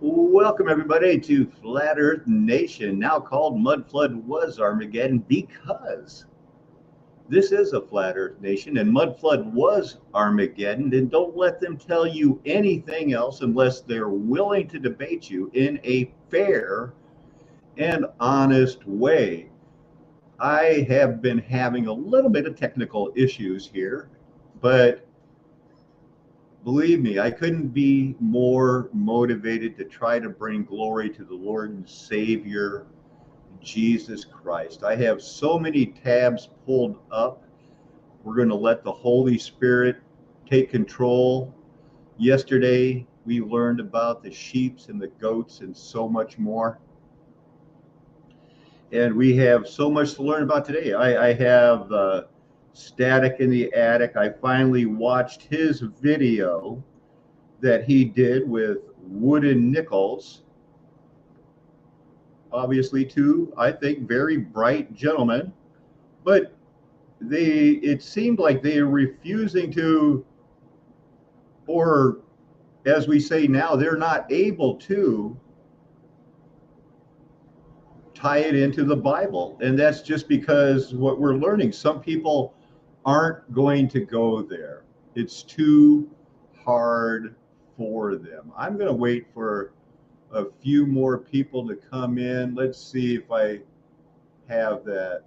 Welcome everybody to Flat Earth Nation, now called Mud Flood Was Armageddon, because this is a Flat Earth Nation and Mud Flood was Armageddon. And don't let them tell you anything else unless they're willing to debate you in a fair and honest way. I have been having a little bit of technical issues here, but believe me, I couldn't be more motivated to try to bring glory to the Lord and Savior, Jesus Christ. I have so many tabs pulled up. We're going to let the Holy Spirit take control. Yesterday, we learned about the sheeps and the goats and so much more. And we have so much to learn about today. I have Static in the Attic. I finally watched his video that he did with wooden nickels. Obviously, two, I think, very bright gentlemen, but it seemed like they are refusing to, or as we say now, they're not able to tie it into the Bible. And that's just because what we're learning, some people aren't going to go there. It's too hard for them. I'm going to wait for a few more people to come in. Let's see if I have that.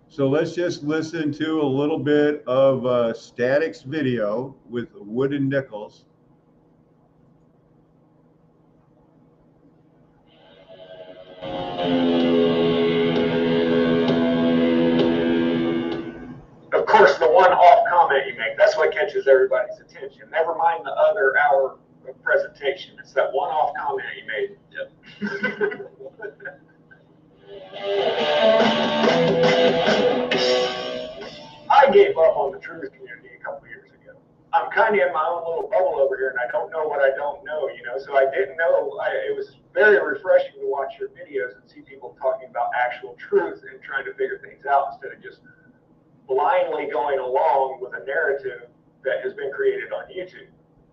So let's just listen to a little bit of Static's video with wooden nickels. Of course, the one off comment you make, that's what catches everybody's attention. Never mind the other hour of presentation. It's that one off comment you made. Yep. I gave up on the truth community a couple years ago. I'm kind of in my own little bubble over here, and I don't know what I don't know, so I didn't know. It was very refreshing to watch your videos and see people talking about actual truth and trying to figure things out instead of just blindly going along with a narrative that has been created on YouTube.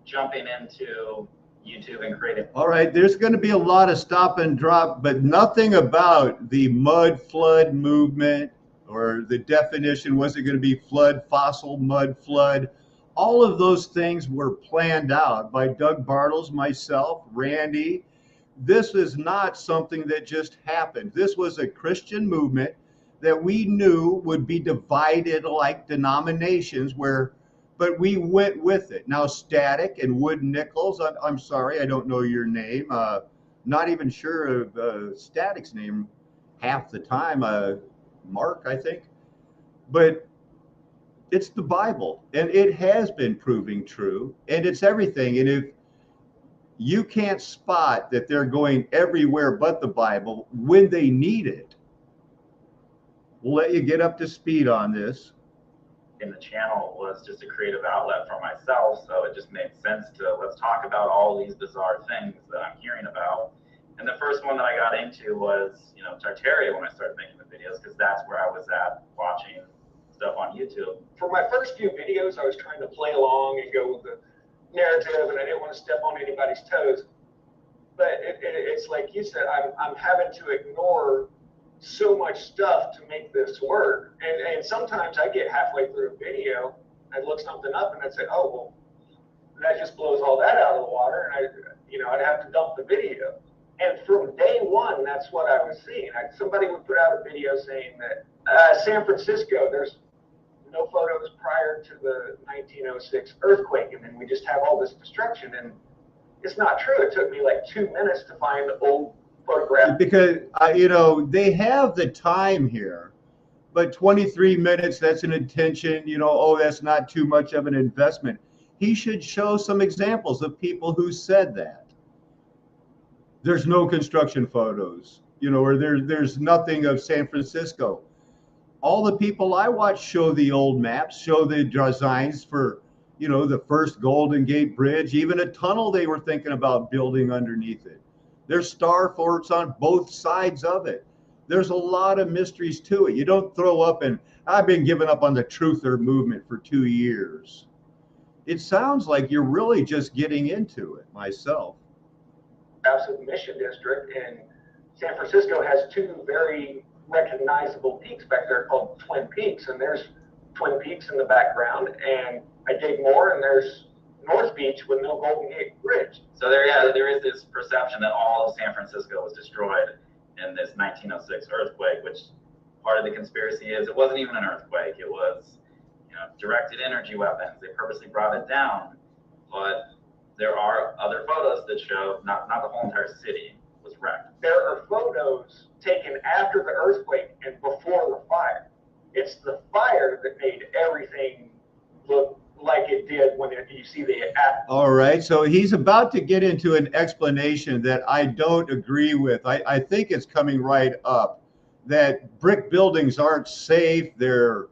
Jumping into YouTube and creating. All right, there's going to be a lot of stop and drop, but nothing about the mud flood movement or the definition. Was it going to be flood, fossil, mud flood? All of those things were planned out by Doug Bartles, myself, Randy. This is not something that just happened. This was a Christian movement that we knew would be divided like denominations, but we went with it. Now, Static and Wood Nichols, I'm sorry, I don't know your name. Not even sure of Static's name half the time. Mark, I think. But it's the Bible, and it has been proving true, and it's everything. And if you can't spot that they're going everywhere but the Bible when they need it, we'll let you get up to speed on this. In the channel was just a creative outlet for myself, so it just made sense to let's talk about all these bizarre things that I'm hearing about. And the first one that I got into was, Tartaria when I started making the videos, because that's where I was at watching stuff on YouTube. For my first few videos, I was trying to play along and go with the narrative, and I didn't want to step on anybody's toes. But it's like you said, I'm having to ignore so much stuff to make this work, and sometimes I get halfway through a video, I'd look something up and I'd say, oh well, that just blows all that out of the water, and I'd have to dump the video. And from day one, that's what I was seeing. Somebody would put out a video saying that San Francisco, there's no photos prior to the 1906 earthquake, and then we just have all this destruction, and it's not true. It took me like 2 minutes to find the old photograph. Because, they have the time here, but 23 minutes, that's an intention, that's not too much of an investment. He should show some examples of people who said that. There's no construction photos, or there's nothing of San Francisco. All the people I watch show the old maps, show the designs for, the first Golden Gate Bridge, even a tunnel they were thinking about building underneath it. There's star forts on both sides of it. There's a lot of mysteries to it. You don't throw up and I've been giving up on the truther movement for 2 years. It sounds like you're really just getting into it myself. Absolute Mission District in San Francisco has two very recognizable peaks back there called Twin Peaks, and there's Twin Peaks in the background, and I dig more, and there's North Beach with no Golden Gate Bridge. So there is this perception that all of San Francisco was destroyed in this 1906 earthquake, which part of the conspiracy is it wasn't even an earthquake. It was, directed energy weapons. They purposely brought it down. But there are other photos that show not the whole entire city was wrecked. There are photos taken after the earthquake and before the fire. It's the fire that made everything look like it did when you see the after. All right, so he's about to get into an explanation that I don't agree with. I think it's coming right up, that brick buildings aren't safe, they're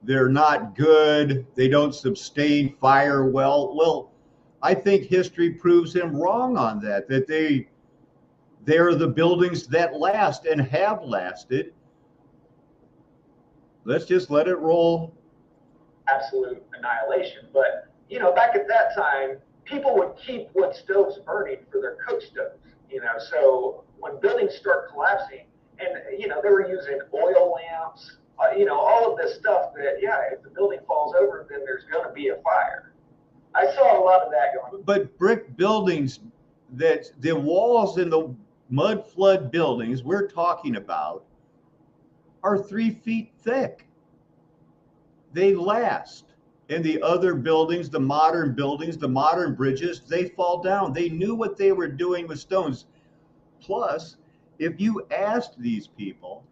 not good, they don't sustain fire well. Well, I think history proves him wrong on that, that they're the buildings that last and have lasted. Let's just let it roll. Absolute annihilation. But, back at that time, people would keep wood stoves burning for their cook stoves, so when buildings start collapsing, and, they were using oil lamps, all of this stuff that, if the building falls over, then there's going to be a fire. I saw a lot of that going on. But brick buildings, that the walls in the mud flood buildings we're talking about are 3 feet thick. They last. And the other buildings, the modern bridges, they fall down. They knew what they were doing with stones. Plus, if you asked these people,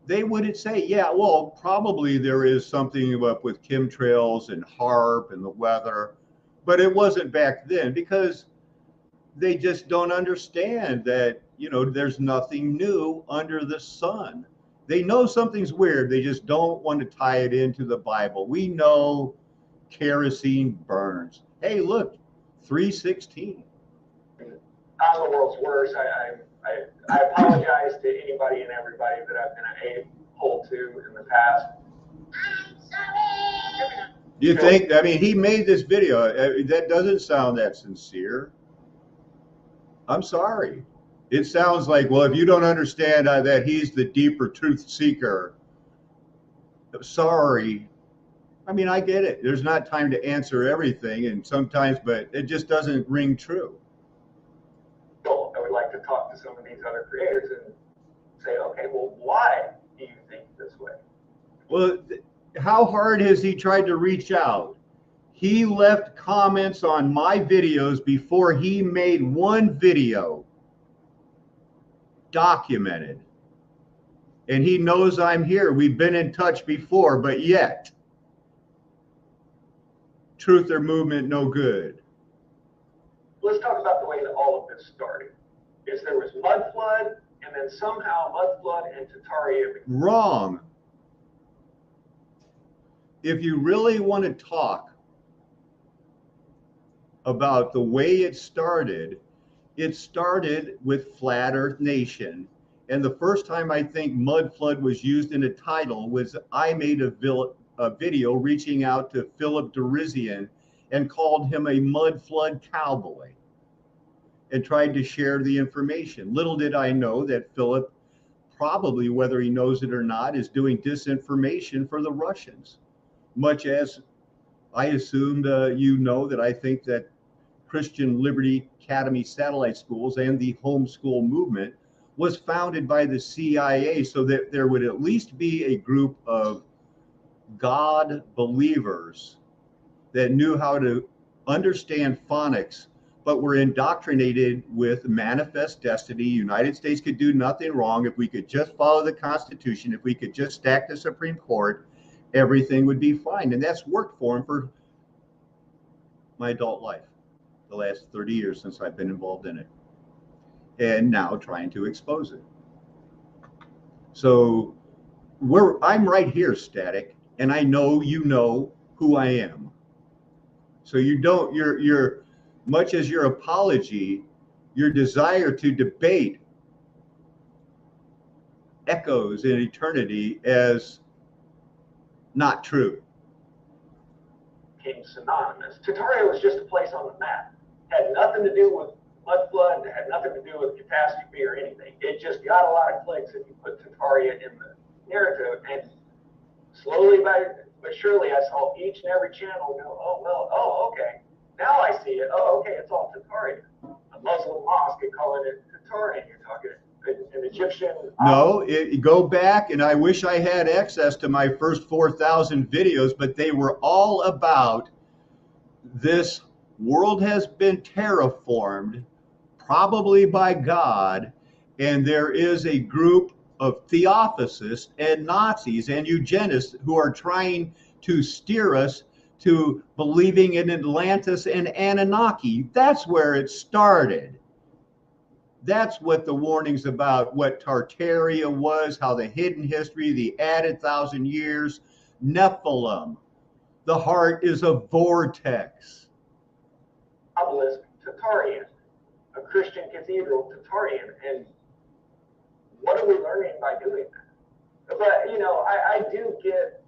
they wouldn't say, yeah, well, probably there is something up with chemtrails and HAARP and the weather, but it wasn't back then, because they just don't understand that, there's nothing new under the sun. They know something's weird. They just don't want to tie it into the Bible. We know kerosene burns. Hey, look, 316. I'm the world's worst. I apologize to anybody and everybody that I've been an a-hole to in the past. I'm sorry. You think, he made this video. That doesn't sound that sincere. I'm sorry. It sounds like, well, if you don't understand that he's the deeper truth seeker, sorry. I get it. There's not time to answer everything, and sometimes, but it just doesn't ring true. So I would like to talk to some of these other creators and say, okay, well, why do you think this way? Well, how hard has he tried to reach out? He left comments on my videos before he made one video documented. And he knows I'm here. We've been in touch before, but yet, truth or movement, no good. Let's talk about the way that all of this started. Is there was mud flood, and then somehow mud flood and Tataria. Wrong. If you really want to talk about the way it started with Flat Earth Nation. And the first time I think mud flood was used in a title was I made a video reaching out to Philip Derizian and called him a mud flood cowboy and tried to share the information. Little did I know that Philip, probably whether he knows it or not, is doing disinformation for the Russians. Much as I assumed that I think that Christian Liberty Academy satellite schools and the homeschool movement was founded by the CIA, so that there would at least be a group of God believers that knew how to understand phonics, but were indoctrinated with manifest destiny. United States could do nothing wrong. If we could just follow the Constitution, if we could just stack the Supreme Court, everything would be fine. And that's worked for him for my adult life, the last 30 years since I've been involved in it, and now trying to expose it. So I'm right here, Static, and I know you know who I am. So you're much as your apology, your desire to debate echoes in eternity as not true. became synonymous. Tartaria was just a place on the map. Had nothing to do with mud flood, had nothing to do with catastrophe or anything. It just got a lot of clicks if you put Tartaria in the narrative, and slowly but surely I saw each and every channel go, oh, well, oh, okay. Now I see it. Oh, okay, it's all Tartaria. A Muslim mosque is calling it Tartaria. You're talking an Egyptian. No, go back, and I wish I had access to my first 4,000 videos, but they were all about this world has been terraformed, probably by God, and there is a group of theosophists and Nazis and eugenists who are trying to steer us to believing in Atlantis and Anunnaki. That's where it started. That's what the warnings about what Tartaria was, how the hidden history, the added 1,000 years, Nephilim. The heart is a vortex. Obelisk, Tartarian, a Christian cathedral, Tartarian, and what are we learning by doing that? But you know, I do get.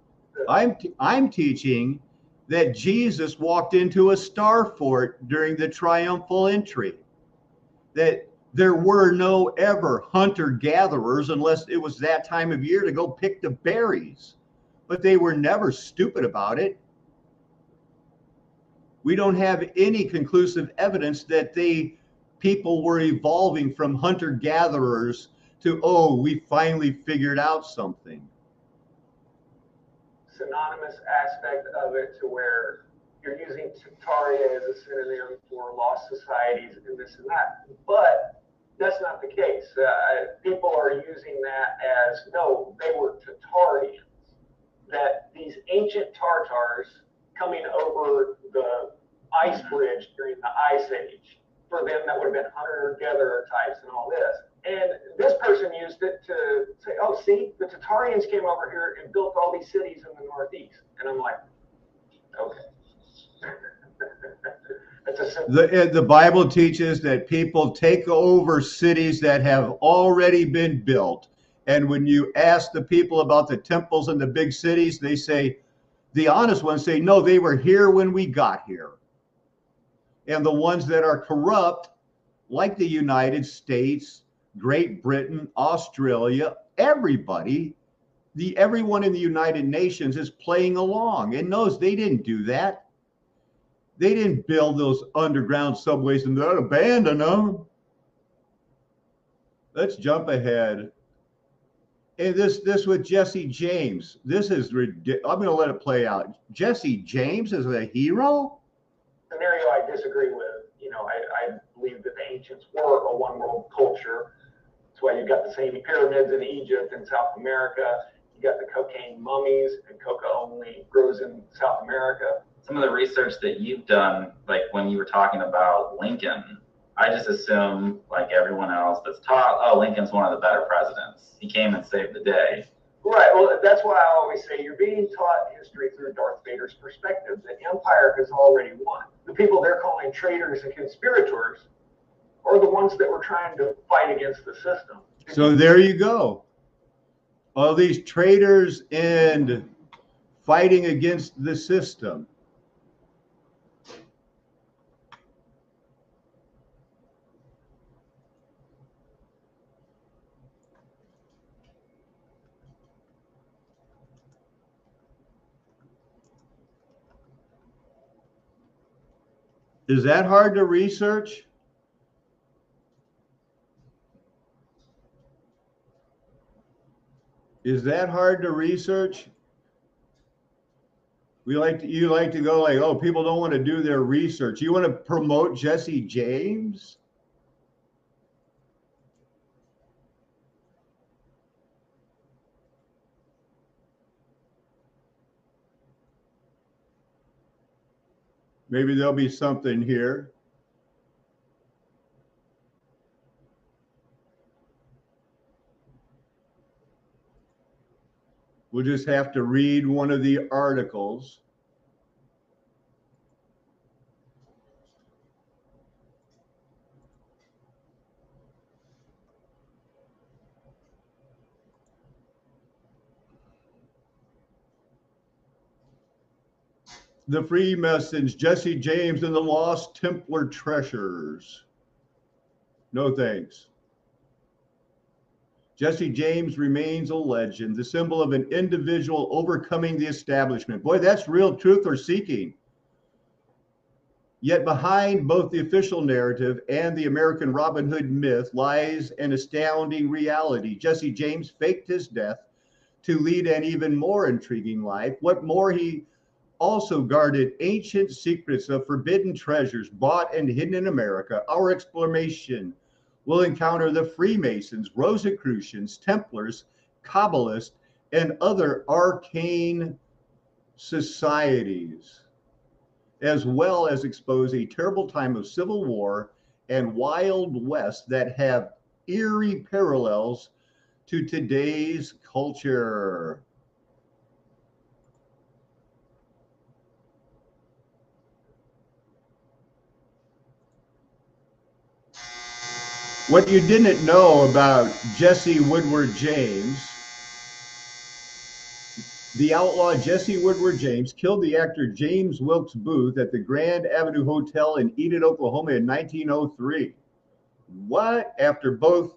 I'm teaching that Jesus walked into a star fort during the triumphal entry. That there were no ever hunter-gatherers unless it was that time of year to go pick the berries. But they were never stupid about it. We don't have any conclusive evidence that people were evolving from hunter-gatherers to, oh, we finally figured out something. Synonymous aspect of it to where you're using Tartaria as a synonym for lost societies and this and that. But that's not the case. People are using that as, no, they were Tartarians. That these ancient Tartars coming over the ice bridge during the Ice Age, for them that would have been hunter-gatherer types and all this. And this person used it to say, oh, see, the Tartarians came over here and built all these cities in the Northeast. And I'm like, okay. The Bible teaches that people take over cities that have already been built. And when you ask the people about the temples in the big cities, they say, the honest ones say, no, they were here when we got here. And the ones that are corrupt, like the United States, Great Britain, Australia, everybody, everyone in the United Nations is playing along and knows they didn't do that. They didn't build those underground subways and not abandon them. Let's jump ahead. And this with Jesse James. This is ridiculous. I'm going to let it play out. Jesse James is a hero? Scenario I disagree with. You know, I believe that the ancients were a one world culture. That's why you've got the same pyramids in Egypt and South America. You got the cocaine mummies, and coca only grows in South America. Some of the research that you've done, like when you were talking about Lincoln, I just assume, like everyone else that's taught, oh, Lincoln's one of the better presidents. He came and saved the day. Right. Well, that's why I always say you're being taught history through Darth Vader's perspective. The Empire has already won. The people they're calling traitors and conspirators are the ones that were trying to fight against the system. So there you go. All these traitors and fighting against the system. Is that hard to research? Is that hard to research? You like to go like, oh, people don't want to do their research. You want to promote Jesse James? Maybe there'll be something here. We'll just have to read one of the articles. The Freemasons, Jesse James and the Lost Templar Treasures. No thanks. Jesse James remains a legend, the symbol of an individual overcoming the establishment. Boy, that's real truth or seeking. Yet behind both the official narrative and the American Robin Hood myth lies an astounding reality. Jesse James faked his death to lead an even more intriguing life. What more, he also guarded ancient secrets of forbidden treasures bought and hidden in America. Our exploration will encounter the Freemasons, Rosicrucians, Templars, Kabbalists, and other arcane societies, as well as expose a terrible time of civil war and Wild West that have eerie parallels to today's culture. What you didn't know about Jesse Woodward James, the outlaw Jesse Woodward James killed the actor James Wilkes Booth at the Grand Avenue Hotel in Enid, Oklahoma in 1903. What? After both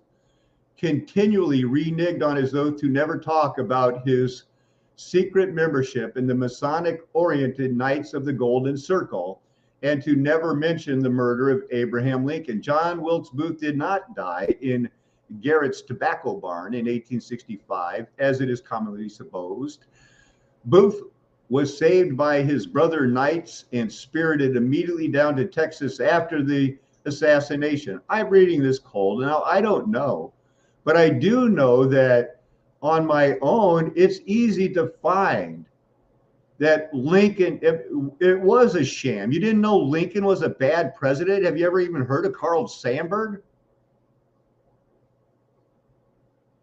continually reneged on his oath to never talk about his secret membership in the Masonic-oriented Knights of the Golden Circle, and to never mention the murder of Abraham Lincoln. John Wilkes Booth did not die in Garrett's tobacco barn in 1865, as it is commonly supposed. Booth was saved by his brother knights and spirited immediately down to Texas after the assassination. I'm reading this cold. Now, I don't know, but I do know that on my own, it's easy to find that Lincoln, it was a sham. You didn't know Lincoln was a bad president? Have you ever even heard of Carl Sandburg?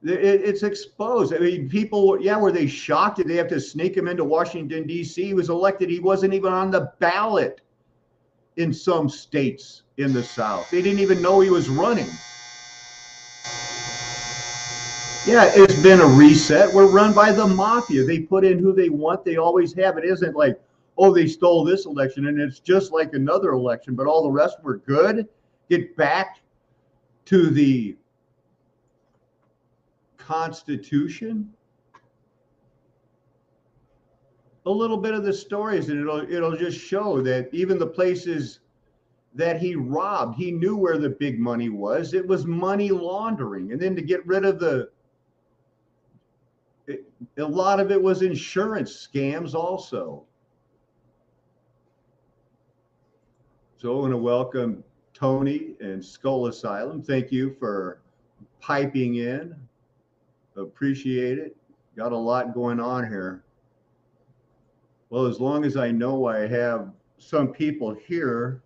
It's exposed. I mean, people, yeah, were they shocked? Did they have to sneak him into Washington, D.C.? He was elected. He wasn't even on the ballot in some states in the South. They didn't even know he was running. Yeah, it's been a reset. We're run by the mafia. They put in who they want. They always have. It isn't like, oh, they stole this election and it's just like another election, but all the rest were good. Get back to the Constitution. A little bit of the stories, and it'll just show that even the places that he robbed, he knew where the big money was. It was money laundering. And then to get rid of a lot of it was insurance scams also. So I want to welcome Tony and Skull Asylum. Thank you for piping in. Appreciate it. Got a lot going on here. Well, as long as I know I have some people here,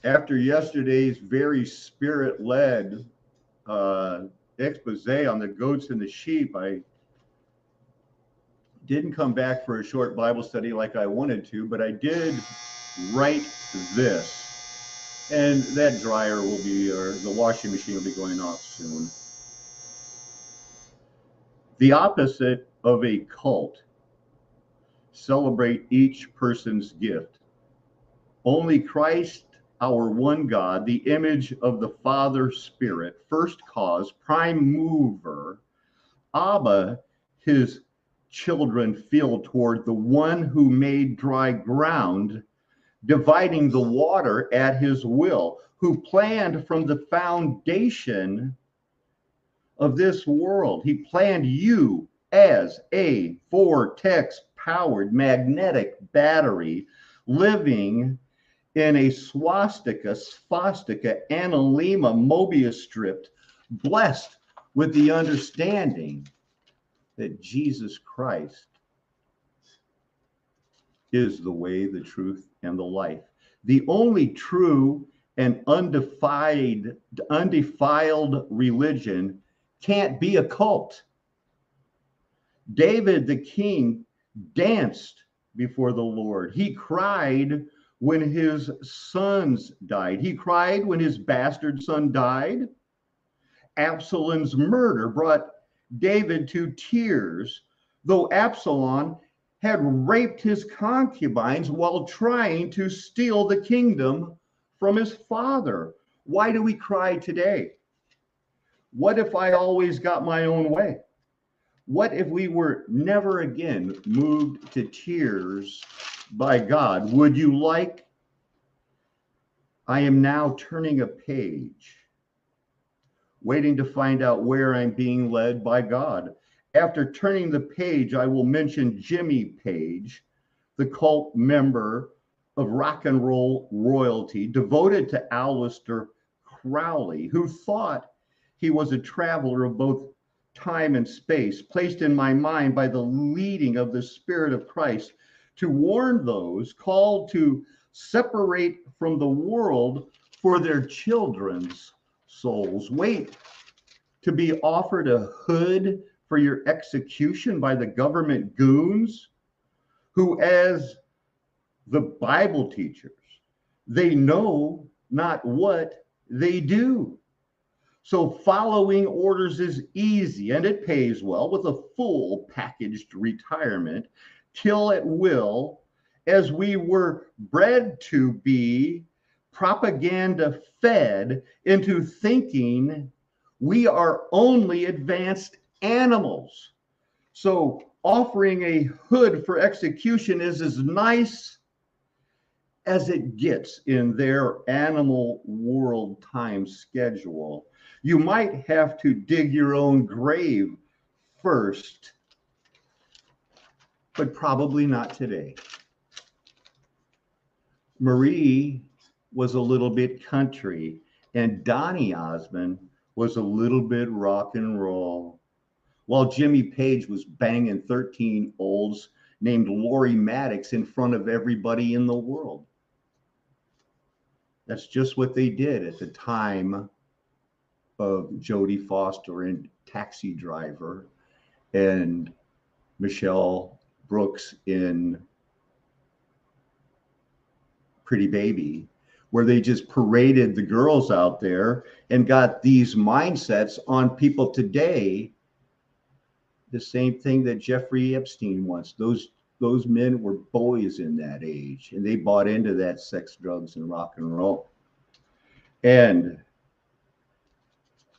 after yesterday's very spirit-led expose on the goats and the sheep, I didn't come back for a short Bible study like I wanted to, but I did write this. And that dryer will be, or the washing machine will be going off soon. The opposite of a cult. Celebrate each person's gift. Only Christ, our one God, the image of the Father Spirit, first cause, prime mover, Abba, his children feel toward the one who made dry ground, dividing the water at his will, who planned from the foundation of this world. He planned you as a Vortex powered magnetic battery living in a Svastica Analima Mobius strip, blessed with the understanding that Jesus Christ is the way, the truth, and the life. The only true and undefiled religion can't be a cult. David the king danced before the Lord. He cried when his sons died. He cried when his bastard son died. Absalom's murder brought David to tears, though Absalom had raped his concubines while trying to steal the kingdom from his father. Why do we cry today? What if I always got my own way? What if we were never again moved to tears by God? Would you like, I am now turning a page, waiting to find out where I'm being led by God. After turning the page, I will mention Jimmy Page, the cult member of rock and roll royalty, devoted to Aleister Crowley, who thought he was a traveler of both time and space, placed in my mind by the leading of the Spirit of Christ to warn those called to separate from the world for their children's souls. Wait to be offered a hood for your execution by the government goons who, as the Bible teachers, they know not what they do. So following orders is easy and it pays well with a full packaged retirement, kill at will, as we were bred to be, propaganda fed into thinking we are only advanced animals. So offering a hood for execution is as nice as it gets in their animal world time schedule. You might have to dig your own grave first, but probably not today. Marie was a little bit country, and Donny Osmond was a little bit rock and roll, while Jimmy Page was banging 13 olds named Lori Maddox in front of everybody in the world. That's just what they did at the time of Jodie Foster and Taxi Driver and Michelle Brooks in Pretty Baby, where they just paraded the girls out there and got these mindsets on people today. The same thing that Jeffrey Epstein wants. Those men were boys in that age, and they bought into that sex, drugs, and rock and roll. And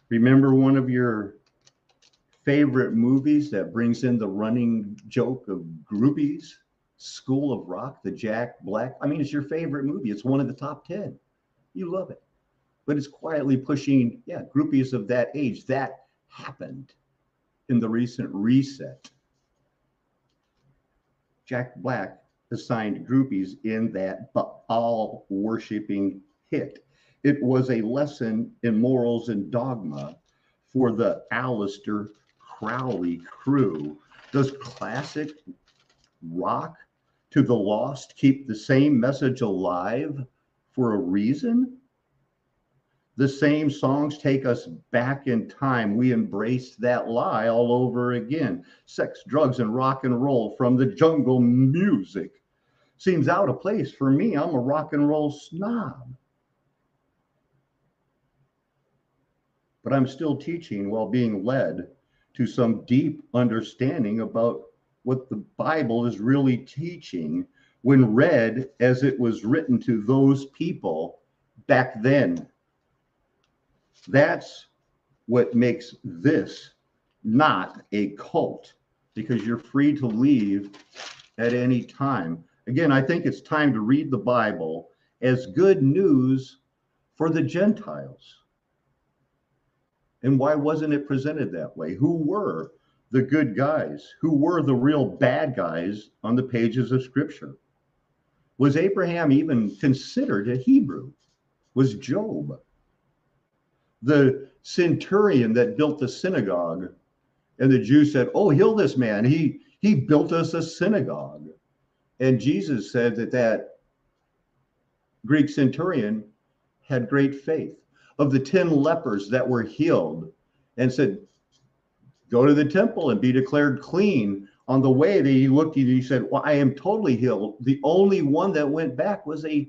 remember one of your favorite movies that brings in the running joke of groupies, School of Rock, the Jack Black. I mean, it's your favorite movie. It's one of the top 10. You love it. But it's quietly pushing, groupies of that age. That happened in the recent reset. Jack Black assigned groupies in that Baal worshiping hit. It was a lesson in morals and dogma for the Aleister Crowley crew. Does classic rock to the lost keep the same message alive for a reason? The same songs take us back in time. We embrace that lie all over again. Sex, drugs, and rock and roll from the jungle music seems out of place for me. I'm a rock and roll snob. But I'm still teaching while being led to some deep understanding about what the Bible is really teaching when read as it was written to those people back then. That's what makes this not a cult, because you're free to leave at any time. Again, I think it's time to read the Bible as good news for the Gentiles. And why wasn't it presented that way? Who were the good guys? Who were the real bad guys on the pages of Scripture? Was Abraham even considered a Hebrew? Was Job? The centurion that built the synagogue, and the Jews said, "Oh, heal this man. He built us a synagogue." And Jesus said that Greek centurion had great faith. Of the 10 lepers that were healed, and said, "Go to the temple and be declared clean." On the way, he looked and he said, "Well, I am totally healed." The only one that went back was a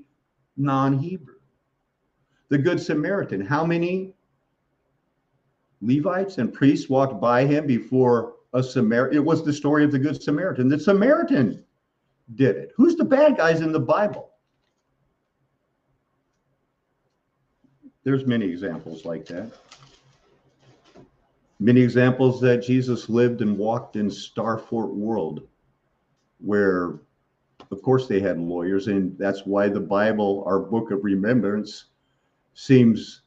non-Hebrew. The Good Samaritan, how many Levites and priests walked by him before a Samaritan. It was the story of the Good Samaritan. The Samaritan did it. Who's the bad guys in the Bible? There's many examples like that. Many examples that Jesus lived and walked in Starfort world, where, of course, they had lawyers, and that's why the Bible, our book of remembrance, seems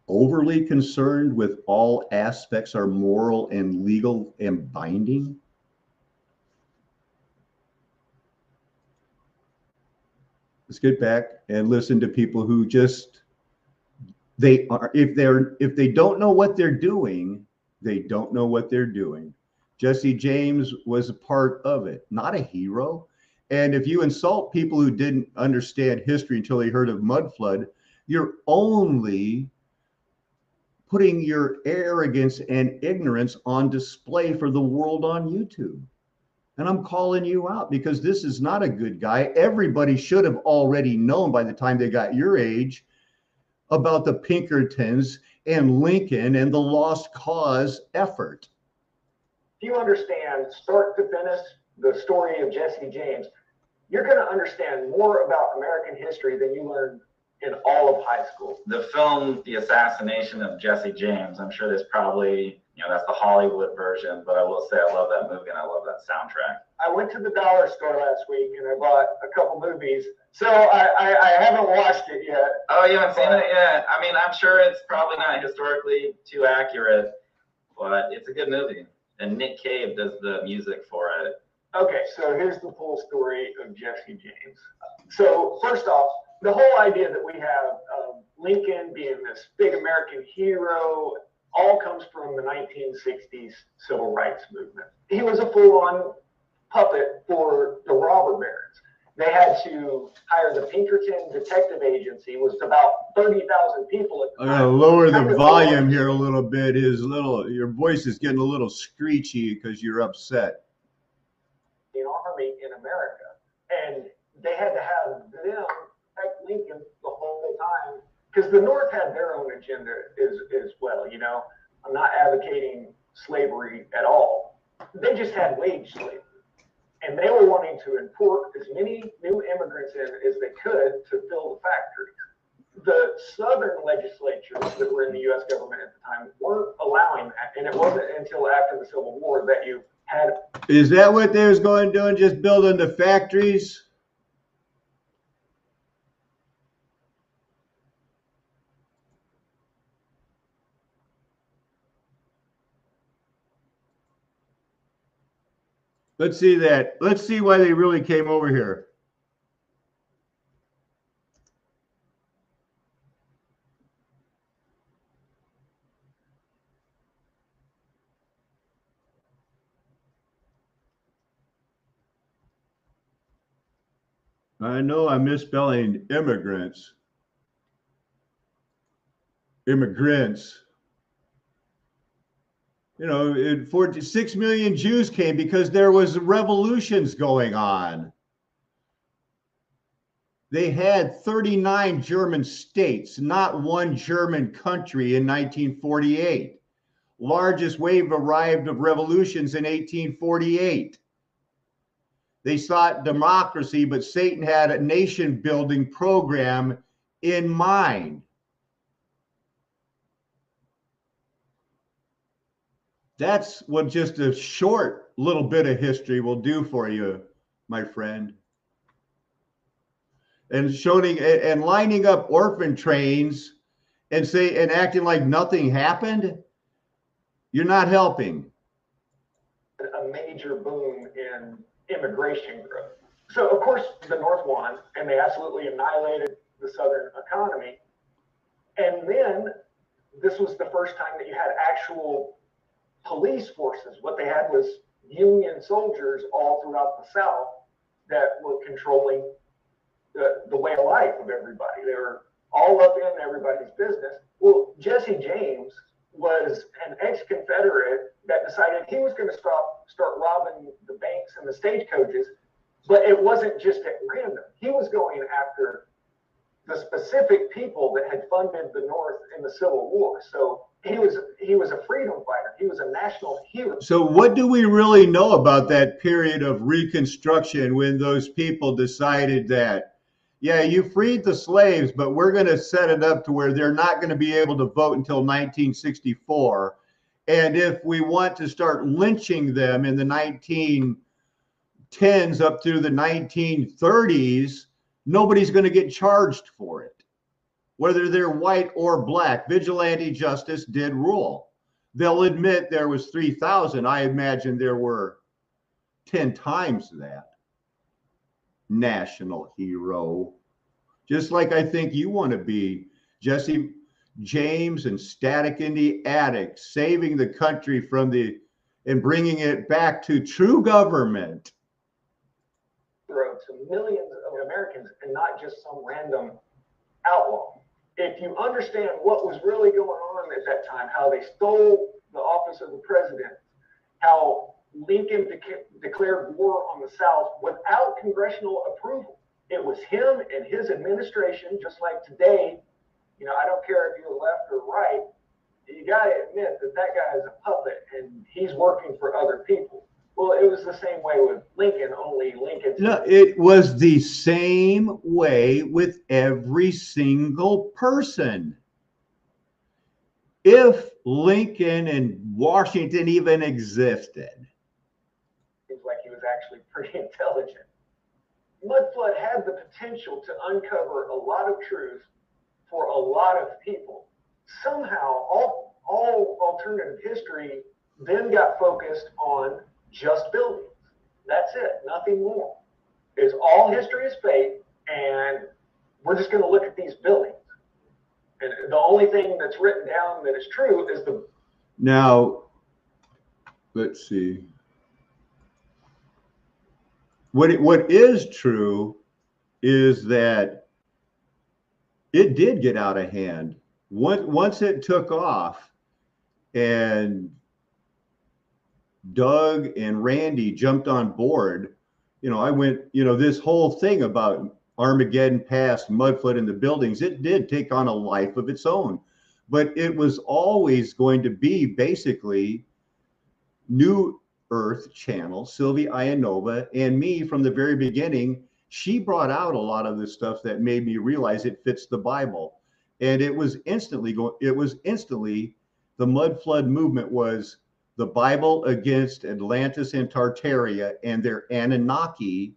overly concerned with all aspects are moral and legal and binding. Let's get back and listen to people who just, if they don't know what they're doing, they don't know what they're doing. Jesse James was a part of it, not a hero. And if you insult people who didn't understand history until they heard of mud flood, you're only putting your arrogance and ignorance on display for the world on YouTube. And I'm calling you out because this is not a good guy. Everybody should have already known by the time they got your age about the Pinkertons and Lincoln and the lost cause effort. If you understand start to finish the story of Jesse James, you're going to understand more about American history than you learned in all of high school. The film, The Assassination of Jesse James, I'm sure there's probably, that's the Hollywood version, but I will say I love that movie and I love that soundtrack. I went to the dollar store last week and I bought a couple movies, so I haven't watched it yet. Oh, you haven't seen it yet? I mean, I'm sure it's probably not historically too accurate, but it's a good movie. And Nick Cave does the music for it. Okay, so here's the full story of Jesse James. So first off, the whole idea that we have of Lincoln being this big American hero all comes from the 1960s civil rights movement. He was a full-on puppet for the robber barons. They had to hire the Pinkerton Detective Agency, was about 30,000 people at the time. I'm gonna lower the volume here a little bit. Your voice is getting a little screechy because you're upset. The army in America, and they had to have them protect Lincoln the whole time because the North had their own agenda as well. I'm not advocating slavery at all. They just had wage slavery. And they were wanting to import as many new immigrants in as they could to fill the factories. The Southern legislatures that were in the U.S. government at the time weren't allowing that. And it wasn't until after the Civil War that you had... Is that what they was going to do, just building the factories? Let's see that. Let's see why they really came over here. I know I'm misspelling immigrants. Immigrants. 46 million Jews came because there was revolutions going on. They had 39 German states, not one German country in 1948. Largest wave arrived of revolutions in 1848. They sought democracy, but Satan had a nation-building program in mind. That's what just a short little bit of history will do for you, my friend. And showing and lining up orphan trains and acting like nothing happened, you're not helping. A major boom in immigration growth. So of course the North won, and they absolutely annihilated the Southern economy. And then this was the first time that you had actual police forces. What they had was Union soldiers all throughout the South that were controlling the way of life of everybody. They were all up in everybody's business. Well, Jesse James was an ex-Confederate that decided he was going to start robbing the banks and the stagecoaches, but it wasn't just at random. He was going after the specific people that had funded the North in the Civil War. So he was a freedom fighter. He was a national hero. So what do we really know about that period of Reconstruction when those people decided that, yeah, you freed the slaves, but we're going to set it up to where they're not going to be able to vote until 1964. And if we want to start lynching them in the 1910s up through the 1930s, nobody's going to get charged for it, whether they're white or black. Vigilante justice did rule. They'll admit there was 3,000. I imagine there were 10 times that. National hero. Just like I think you want to be, Jesse James and Static in the Attic, saving the country from and bringing it back to true government. To millions of Americans and not just some random outlaw. If you understand what was really going on at that time, how they stole the office of the president, how Lincoln declared war on the South without congressional approval. It was him and his administration, just like today. You know, I don't care if you're left or right. You got to admit that that guy is a puppet and he's working for other people. Well, it was the same way with Lincoln, only Lincoln. No, it was the same way with every single person. If Lincoln and Washington even existed. Seems like he was actually pretty intelligent. Mudflood had the potential to uncover a lot of truth for a lot of people. Somehow, all alternative history then got focused on just buildings. That's it, nothing more. It's all history is fake, and we're just going to look at these buildings. And the only thing that's written down that is true is the. Now, let's see. What is true is that it did get out of hand. Once it took off and Doug and Randy jumped on board, you know, I went, you know, this whole thing about Armageddon Pass, Mudflood in the buildings, it did take on a life of its own. But it was always going to be basically New Earth Channel, Sylvia Ianova, and me from the very beginning. She brought out a lot of the stuff that made me realize it fits the Bible. And it was instantly the mud flood movement was the Bible against Atlantis and Tartaria and their Anunnaki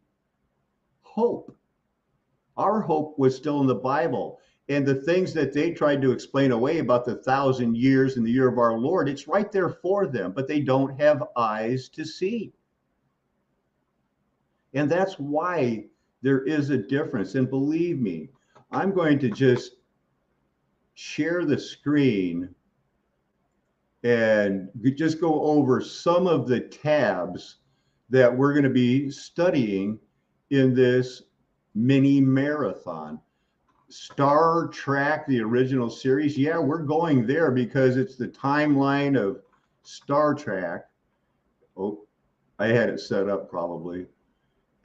hope. Our hope was still in the Bible. And the things that they tried to explain away about the 1,000 years and the year of our Lord, it's right there for them, but they don't have eyes to see. And that's why there is a difference. And believe me, I'm going to just share the screen and just go over some of the tabs that we're going to be studying in this mini marathon. Star Trek, the original series. Yeah, we're going there because it's the timeline of Star Trek. Oh, I had it set up probably.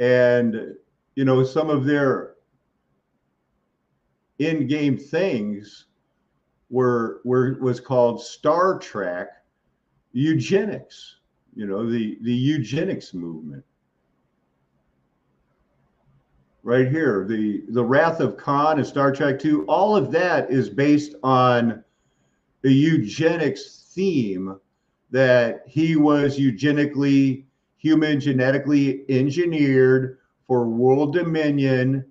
And, you know, some of their in-game things was called Star Trek eugenics, you know, the eugenics movement. Right here, the Wrath of Khan and Star Trek 2, all of that is based on a eugenics theme, that he was eugenically, human genetically engineered for world dominion,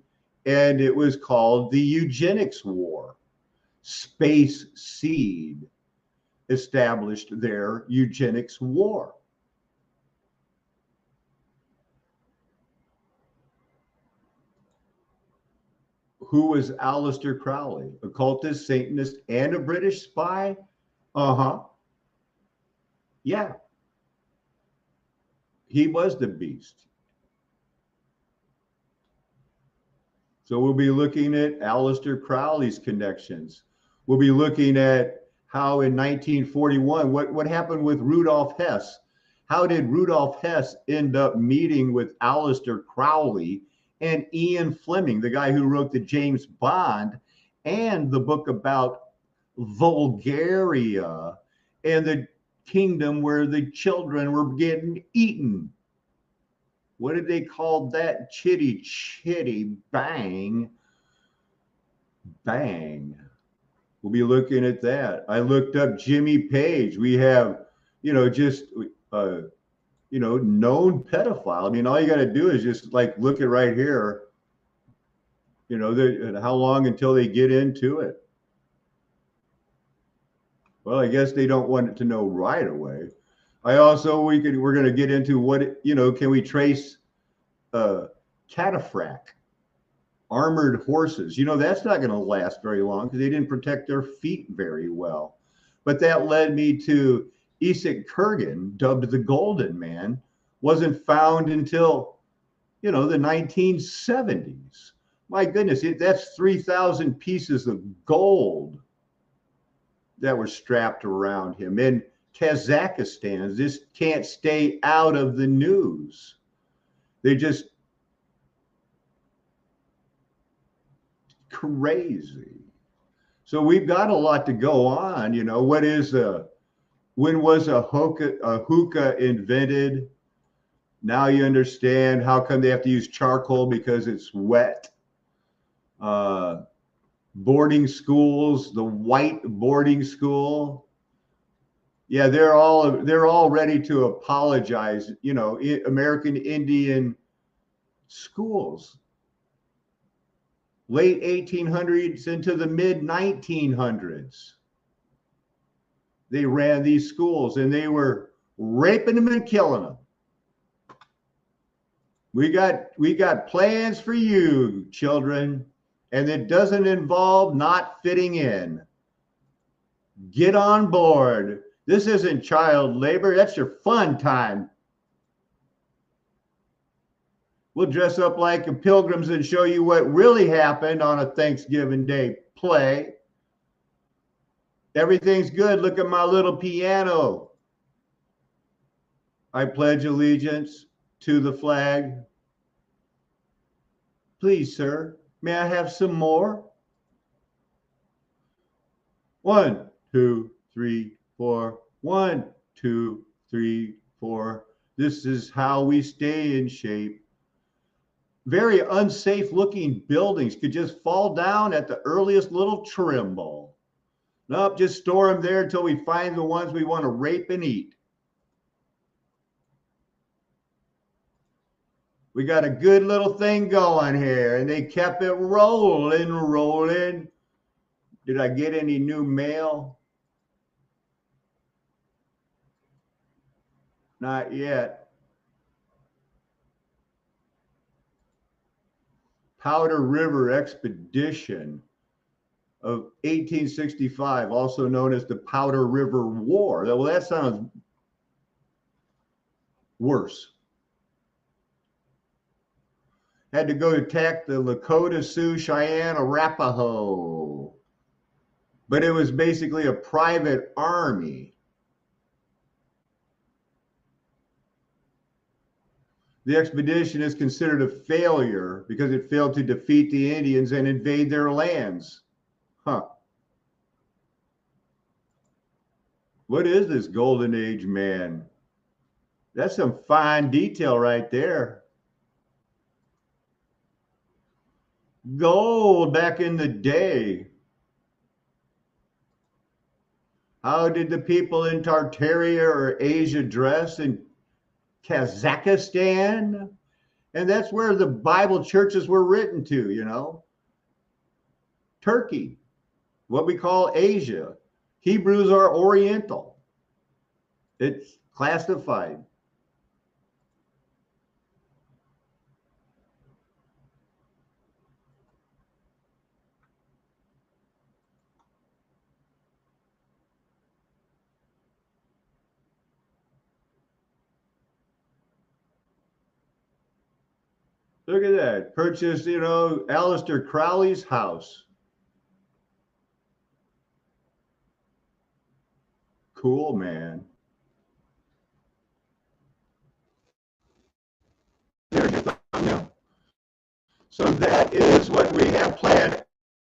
and it was called the Eugenics War. Space Seed established their eugenics war. Who was Aleister Crowley? Occultist, Satanist, and a British spy? Uh-huh. Yeah. He was the beast. So we'll be looking at Aleister Crowley's connections. We'll be looking at how in 1941, what happened with Rudolf Hess? How did Rudolf Hess end up meeting with Aleister Crowley and Ian Fleming, the guy who wrote the James Bond and the book about Bulgaria, and the kingdom where the children were getting eaten. What did they call that? Chitty chitty bang bang. We'll be looking at that. I looked up Jimmy Page. We have, just known pedophile. I mean, all you got to do is just like look at right here. How long until they get into it? Well, I guess they don't want it to know right away. We're going to get into what, can we trace cataphract, armored horses? That's not going to last very long because they didn't protect their feet very well. But that led me to Isaac Kurgan, dubbed the Golden Man, wasn't found until, the 1970s. My goodness, that's 3,000 pieces of gold that were strapped around him. In Kazakhstan, this can't stay out of the news. They just crazy. So we've got a lot to go on. When was a hookah invented? Now you understand how come they have to use charcoal, because it's wet. Boarding schools, the white boarding school. Yeah, they're all ready to apologize. American Indian schools, late 1800s into the mid 1900s. They ran these schools and they were raping them and killing them. We got plans for you, children, and it doesn't involve not fitting in. Get on board. This isn't child labor. That's your fun time. We'll dress up like pilgrims and show you what really happened on a Thanksgiving Day play. Everything's good. Look at my little piano. I pledge allegiance to the flag. Please, sir, may I have some more? 1, 2, 3, 4. 1, 2, 3, 4. This is how we stay in shape. Very unsafe looking buildings could just fall down at the earliest little tremble. Nope, just store them there until we find the ones we want to rape and eat. We got a good little thing going here, and they kept it rolling. Did I get any new mail? Not yet. Powder River Expedition of 1865, also known as the Powder River War. Well, that sounds worse. Had to go attack the Lakota, Sioux, Cheyenne, Arapaho. But it was basically a private army. The expedition is considered a failure because it failed to defeat the Indians and invade their lands. Huh. What is this Golden Age man? That's some fine detail right there. Gold back in the day. How did the people in Tartaria or Asia dress? In Kazakhstan? And that's where the Bible churches were written to, Turkey, what we call Asia. Hebrews are Oriental. It's classified. Look at that. Purchased, Aleister Crowley's house. Cool, man. There's your thumbnail. So that is what we have planned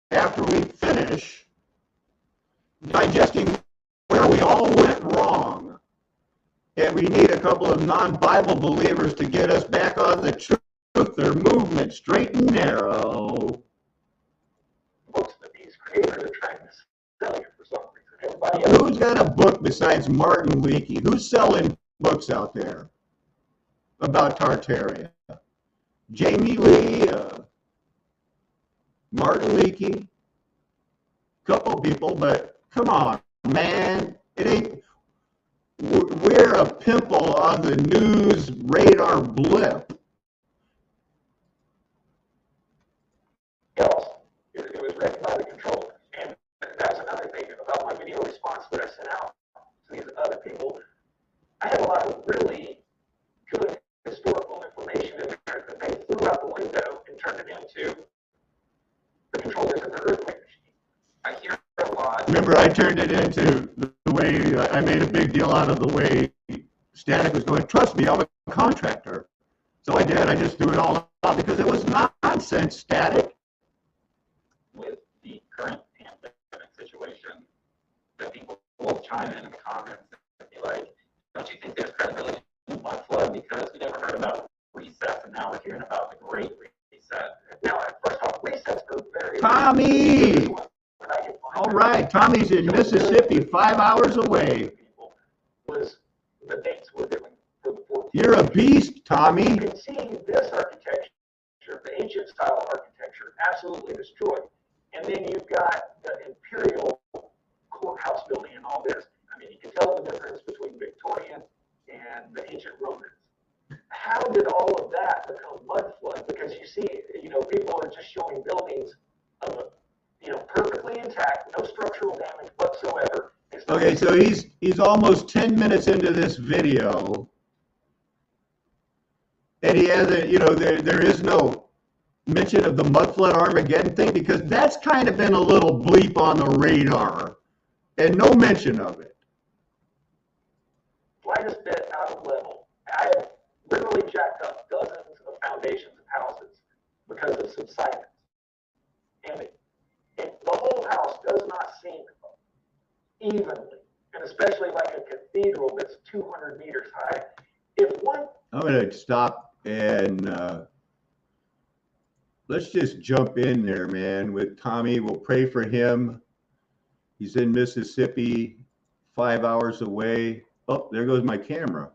after we finish digesting where we all went wrong. And we need a couple of non-Bible believers to get us back on the truth or movement, straight and narrow. Books that these creators are trying to sell you for some reason. Everybody else. Who's got a book besides Martin Leakey? Who's selling books out there about Tartaria? Jamie Lee, Martin Leakey, couple people, but come on, man, it ain't. We're a pimple on the news radar blip. Else, it was written by the controller, and that's another thing about my video response that I sent out to these other people. I had a lot of really good historical information in there that they threw out the window and turned it into the controllers of the earthquake machine. I hear a lot. Remember, I turned it into the way I made a big deal out of the way Static was going. Trust me, I'm a contractor. So I did. I just threw it all out because it was nonsense, Static. With the current pandemic situation, that people will chime in the comments and be like, don't you think there's credibility in the mud flood because we never heard about resets and now we're hearing about the great reset. Now, first off, resets are very... Tommy! All right, Tommy's in Mississippi, 5 hours away. Was the dates we're doing for the 14th. You're a beast, Tommy. You can see this architecture, the ancient style architecture, absolutely destroyed. And then you've got the imperial courthouse building and all this. I mean, you can tell the difference between Victorian and the ancient Romans. How did all of that become mud flood? Because you see, people are just showing buildings, perfectly intact, no structural damage whatsoever. Okay, so he's almost 10 minutes into this video, and he hasn't, there is no mention of the mud flood Armageddon thing because that's kind of been a little bleep on the radar, and no mention of it. Slightest bit out of level. I have literally jacked up dozens of foundations of houses because of subsidence. And the whole house does not sink evenly, and especially like a cathedral that's 200 meters high. I'm going to stop and let's just jump in there, man, with Tommy. We'll pray for him. He's in Mississippi, 5 hours away. Oh, there goes my camera.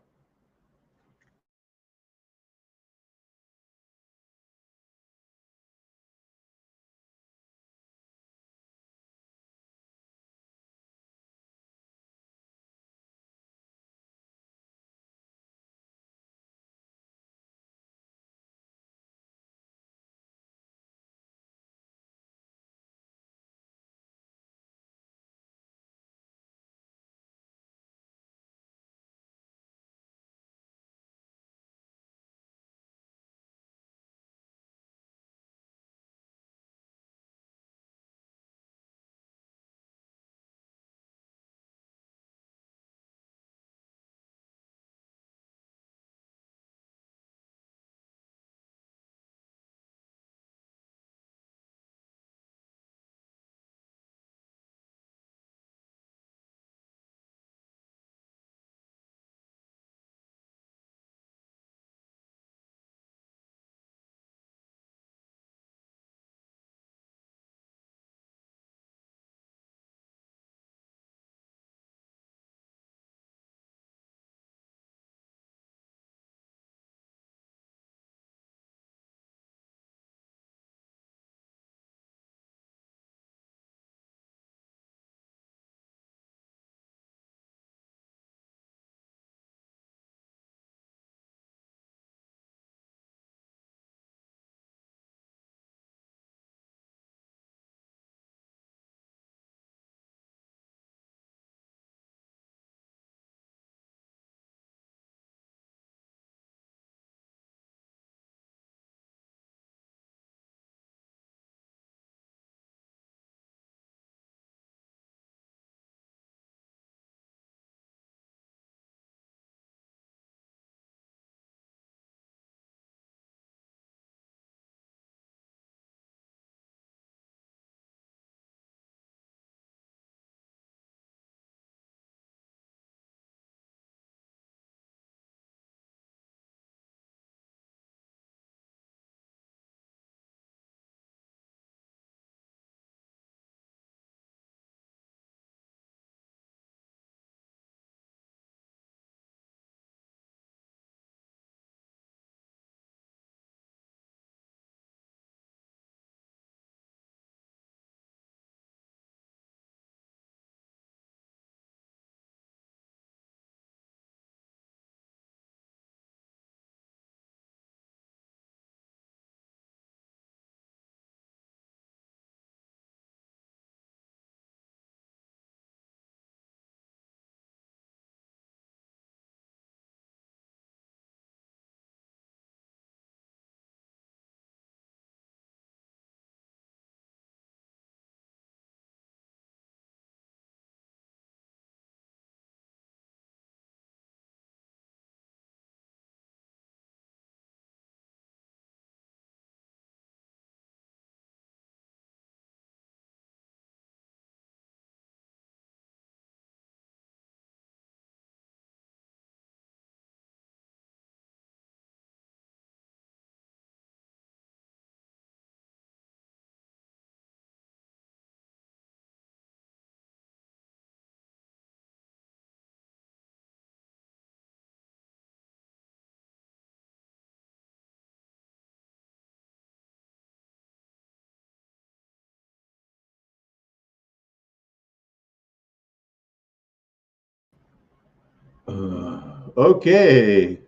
Okay.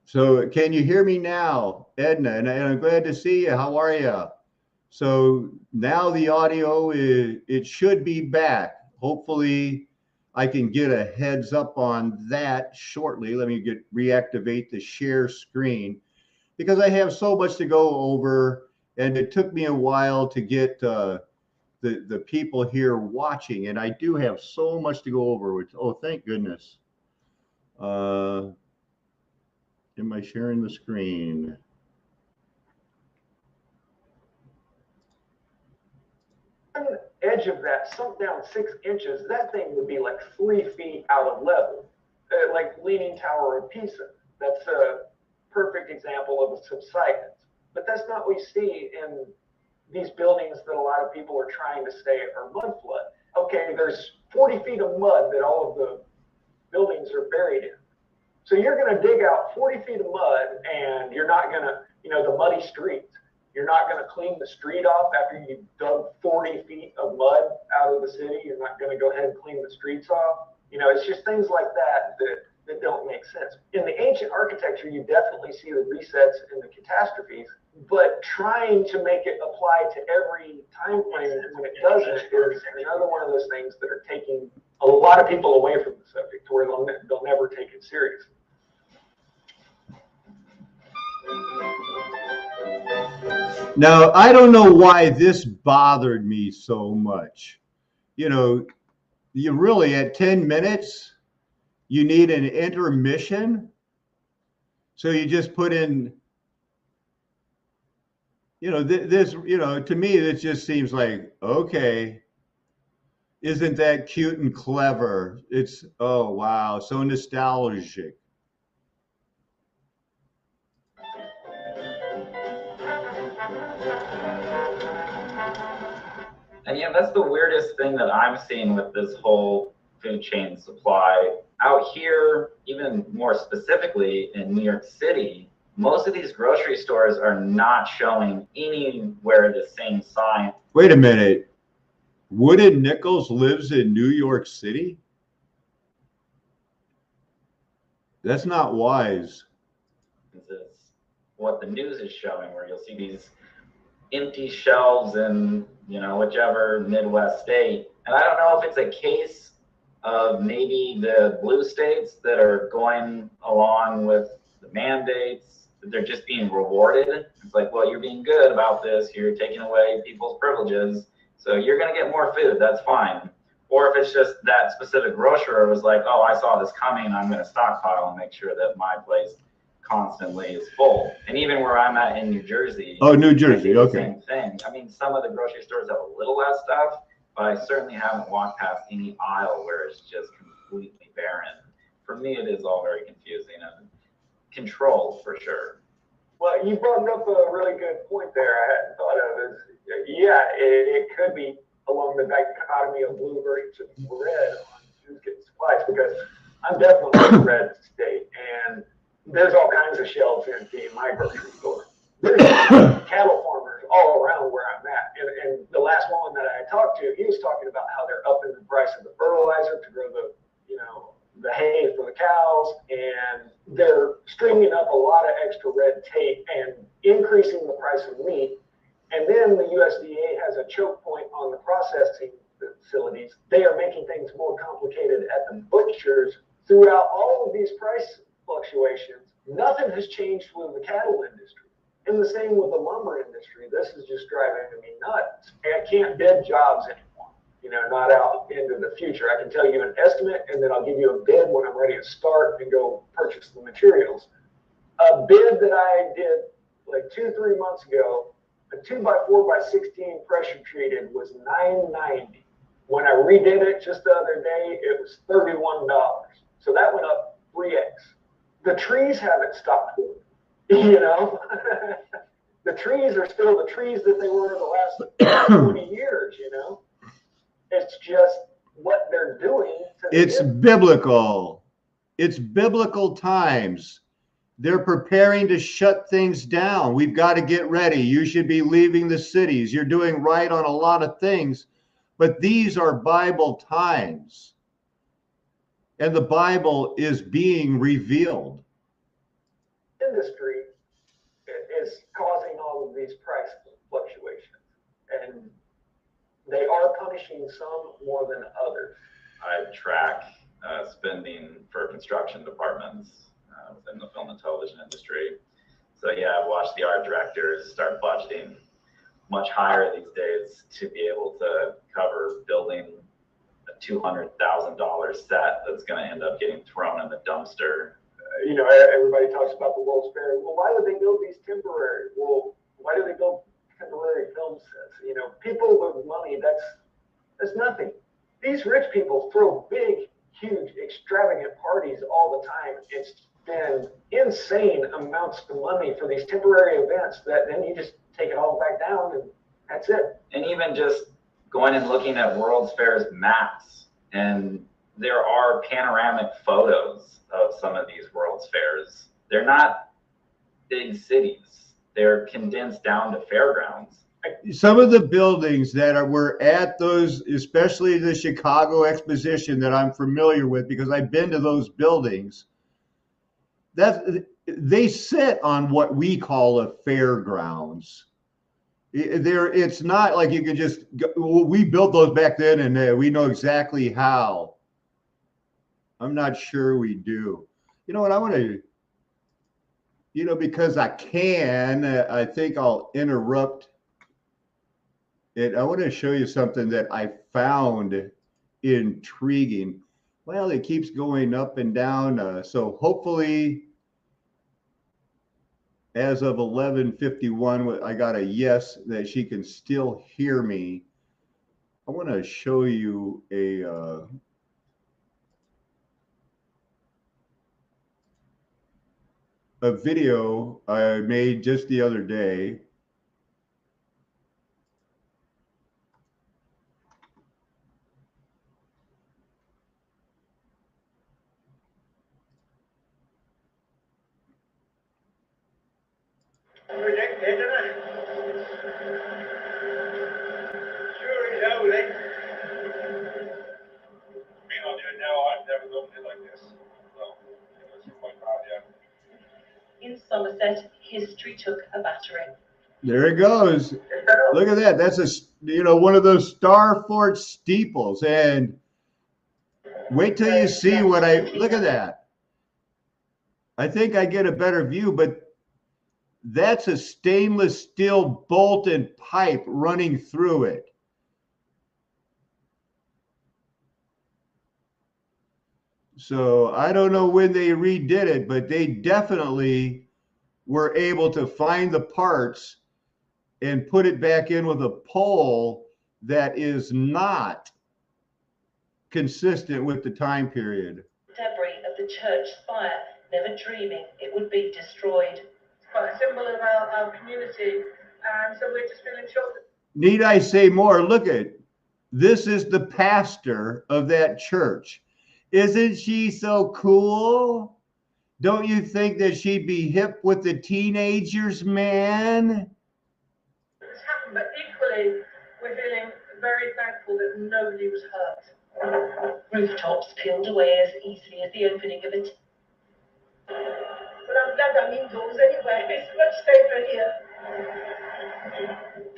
So can you hear me now, Edna? And I'm glad to see you. How are you? So now the audio it should be back. Hopefully I can get a heads up on that shortly. Let me reactivate the share screen because I have so much to go over, and it took me a while to get the people here watching, and I do have so much to go over. Which, oh, thank goodness. Am I sharing the screen? Edge of that sunk down 6 inches, that thing would be like 3 feet out of level, like Leaning Tower of Pisa. That's a perfect example of a subsidence. But that's not what we see in these buildings that a lot of people are trying to say are mud flood. Okay, there's 40 feet of mud that all of the buildings are buried in. So you're going to dig out 40 feet of mud, and you're not going to, the muddy streets. You're not going to clean the street off after you dug 40 feet of mud out of the city. You're not going to go ahead and clean the streets off. It's just things like that don't make sense. In the ancient architecture, you definitely see the resets and the catastrophes, but trying to make it apply to every time frame when it doesn't is another one of those things that are taking a lot of people away from the subject to where they'll never take it seriously. Now, I don't know why this bothered me so much. You really, at 10 minutes, you need an intermission. So you just put in, this, to me, it just seems like, okay, isn't that cute and clever? It's, oh, wow, so nostalgic. And that's the weirdest thing that I'm seeing with this whole food chain supply. Out here, even more specifically in New York City, most of these grocery stores are not showing anywhere the same sign. Wait a minute. Wooden Nichols lives in New York City? That's not wise. This is what the news is showing, where you'll see these empty shelves in whichever Midwest state. And I don't know if it's a case of maybe the blue states that are going along with the mandates, that they're just being rewarded. It's like, well, you're being good about this, you're taking away people's privileges, so you're going to get more food, that's fine. Or if it's just that specific grocer was like, oh, I saw this coming, I'm going to stockpile and make sure that my place constantly is full. And even where I'm at in New Jersey. Oh, New Jersey, okay. Same thing. I mean, some of the grocery stores have a little less stuff, but I certainly haven't walked past any aisle where it's just completely barren. For me, it is all very confusing and controlled for sure. Well, you brought up a really good point there I hadn't thought of. It could be along the dichotomy of blue versus red on who's getting supplies, because I'm definitely a red state, and there's all kinds of shelves empty in my grocery store. There's cattle farmers all around where I'm at. And the last one that I talked to, he was talking about how they're upping the price of the fertilizer to grow the hay for the cows. And they're stringing up a lot of extra red tape and increasing the price of meat. And then the USDA has a choke point on the processing facilities. They are making things more complicated at the butchers throughout all of these price fluctuations. Nothing has changed with the cattle industry. And the same with the lumber industry. This is just driving me nuts. I can't bid jobs anymore, not out into the future. I can tell you an estimate, and then I'll give you a bid when I'm ready to start and go purchase the materials. A bid that I did like 2-3 months ago, a 2x4x16 pressure treated, was $9.90. When I redid it just the other day, it was $31. So that went up 3x. The trees haven't stopped moving, The trees are still the trees that they were the last 20 years, It's just what they're doing. It's biblical. It's biblical times. They're preparing to shut things down. We've got to get ready. You should be leaving the cities. You're doing right on a lot of things, but these are Bible times. and the Bible is being revealed. Industry is causing all of these price fluctuations, and they are punishing some more than others. I track spending for construction departments within the film and television industry. So yeah, I've watched the art directors start budgeting much higher these days to be able to cover building a $200,000 set that's going to end up getting thrown in the dumpster. You know, everybody talks about the World's Fair. Well, why do they build these temporary? Well, why do they build temporary film sets? You know, people with money, that's nothing. These rich people throw big, huge, extravagant parties all the time and spend insane amounts of money for these temporary events that then you just take it all back down and that's it. And even just going and looking at World's Fair's maps, and there are panoramic photos of some of these World's Fairs. They're not big cities. They're condensed down to fairgrounds. Some of the buildings that were at those, especially the Chicago Exposition that I'm familiar with because I've been to those buildings, they sit on what we call a fairgrounds. It's not like you can just go, well, we built those back then and we know exactly how. I'm not sure we do. You know what I want to, you know, because I can, I think I'll interrupt it. I want to show you something that I found intriguing. Well, it keeps going up and down. So hopefully as of 11:51, I got a yes that she can still hear me. I want to show you a video I made just the other day. Rejected, isn't it? Sure is holy. Me not doing now, I've never done it like this. So, it was quite proud, yeah. In Somerset, history took a battering. There it goes. Look at that. That's one of those Star Fort steeples. And wait till you see what look at that. I think I get a better view, but that's a stainless steel bolt and pipe running through it. So I don't know when they redid it, but they definitely were able to find the parts and put it back in with a pole that is not consistent with the time period. Debris of the church spire, never dreaming it would be destroyed. Quite a symbol of our community, and so we're just feeling shocked. Need I say more? Look at, this is the pastor of that church. Isn't she so cool? Don't you think that she'd be hip with the teenagers, man? It's happened, but equally, we're feeling very thankful that nobody was hurt. Rooftops peeled away as easily as the opening of it. But I'm glad I'm indoors anyway. It's much safer here.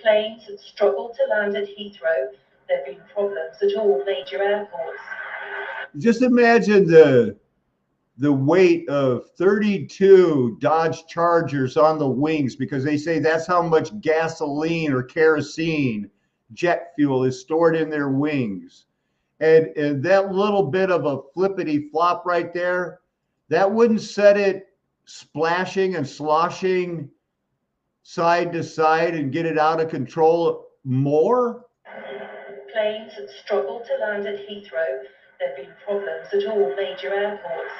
Planes had struggled to land at Heathrow. There have been problems at all major airports. Just imagine the weight of 32 Dodge Chargers on the wings, because they say that's how much gasoline or kerosene, jet fuel, is stored in their wings. And that little bit of a flippity flop right there, that wouldn't set it splashing and sloshing side to side and get it out of control more? Planes had struggled to land at Heathrow. There have been problems at all major airports.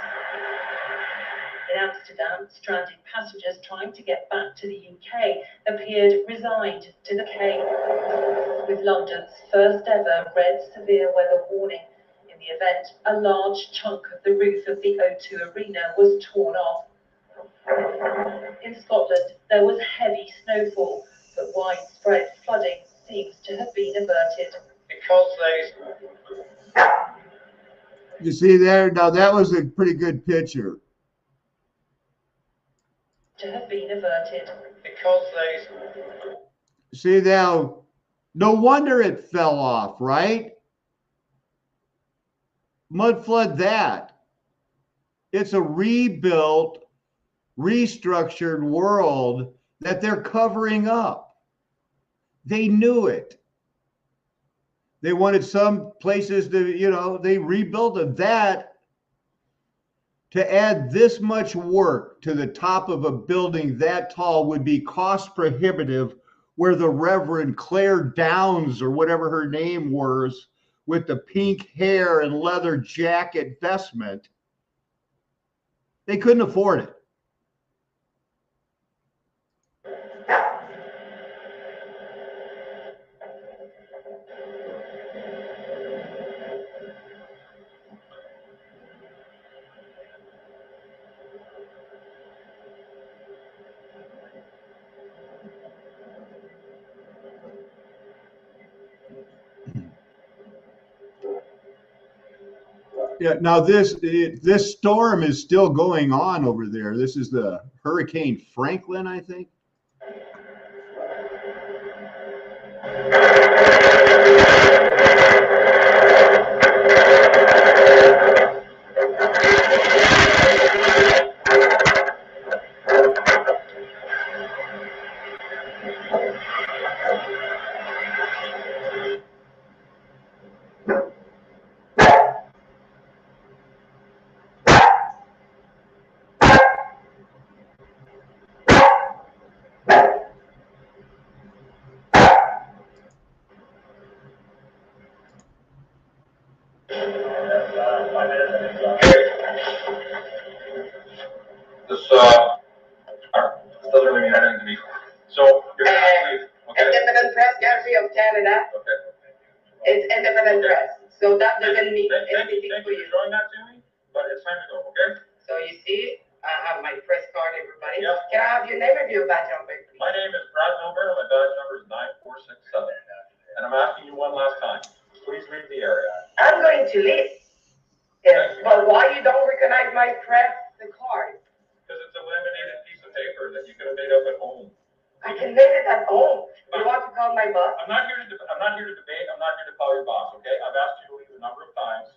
In Amsterdam, stranded passengers trying to get back to the UK appeared resigned to the Cape, with London's first ever red severe weather warning. In the event, a large chunk of the roof of the O2 Arena was torn off. In Scotland, there was heavy snowfall, but widespread flooding seems to have been averted. Because they You see there? Now that was a pretty good picture. To have been averted. Because they. See now, no wonder it fell off, right? Mud flood that. It's a rebuilt, restructured world that they're covering up. They knew it. They wanted some places to, you know, they rebuilt it. That to add this much work to the top of a building that tall would be cost prohibitive, where the Reverend Claire Downs, or whatever her name was, with the pink hair and leather jacket vestment, they couldn't afford it. Yeah, now this storm is still going on over there. This is the Hurricane Franklin, I think. This doesn't really mean anything to me. So you're going to leave. Okay. Independent press gallery of Canada. Okay. It's independent press. So that doesn't mean Thank anything you for you. for showing that to me, but it's time to go, okay? So you see, I have my press card, everybody. Yep. Can I have your name and your badge number, please? My name is Brad Milburn, and my badge number is 9467. And I'm asking you one last time. Please leave the area. I'm going to leave. Yes, but why you don't recognize my press card? Because it's a laminated piece of paper that you could have made up at home. I can make it at home. You want to call my boss? I'm not here to debate. I'm not here to call your boss, okay? I've asked you to leave a number of times.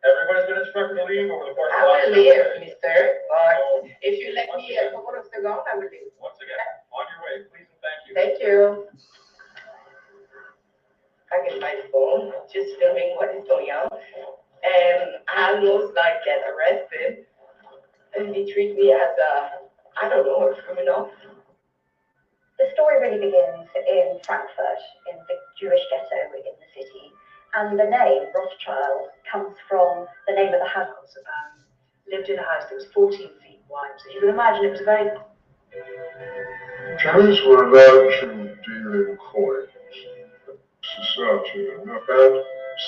Everybody's been instructed to leave over the course of the last I will leave, days. mister. But So, if you let me a couple of seconds, I will leave. once again, on your way, please and thank you. Thank you. I get my phone, just filming what is going on. And I almost like get arrested. And they treat me as I don't know, a criminal. The story really begins in Frankfurt, in the Jewish ghetto in the city. And the name Rothschild comes from the name of the house. Lived in a house that was 14 feet wide. So you can imagine it was a very... Jews were allowed to deal in coins, society, and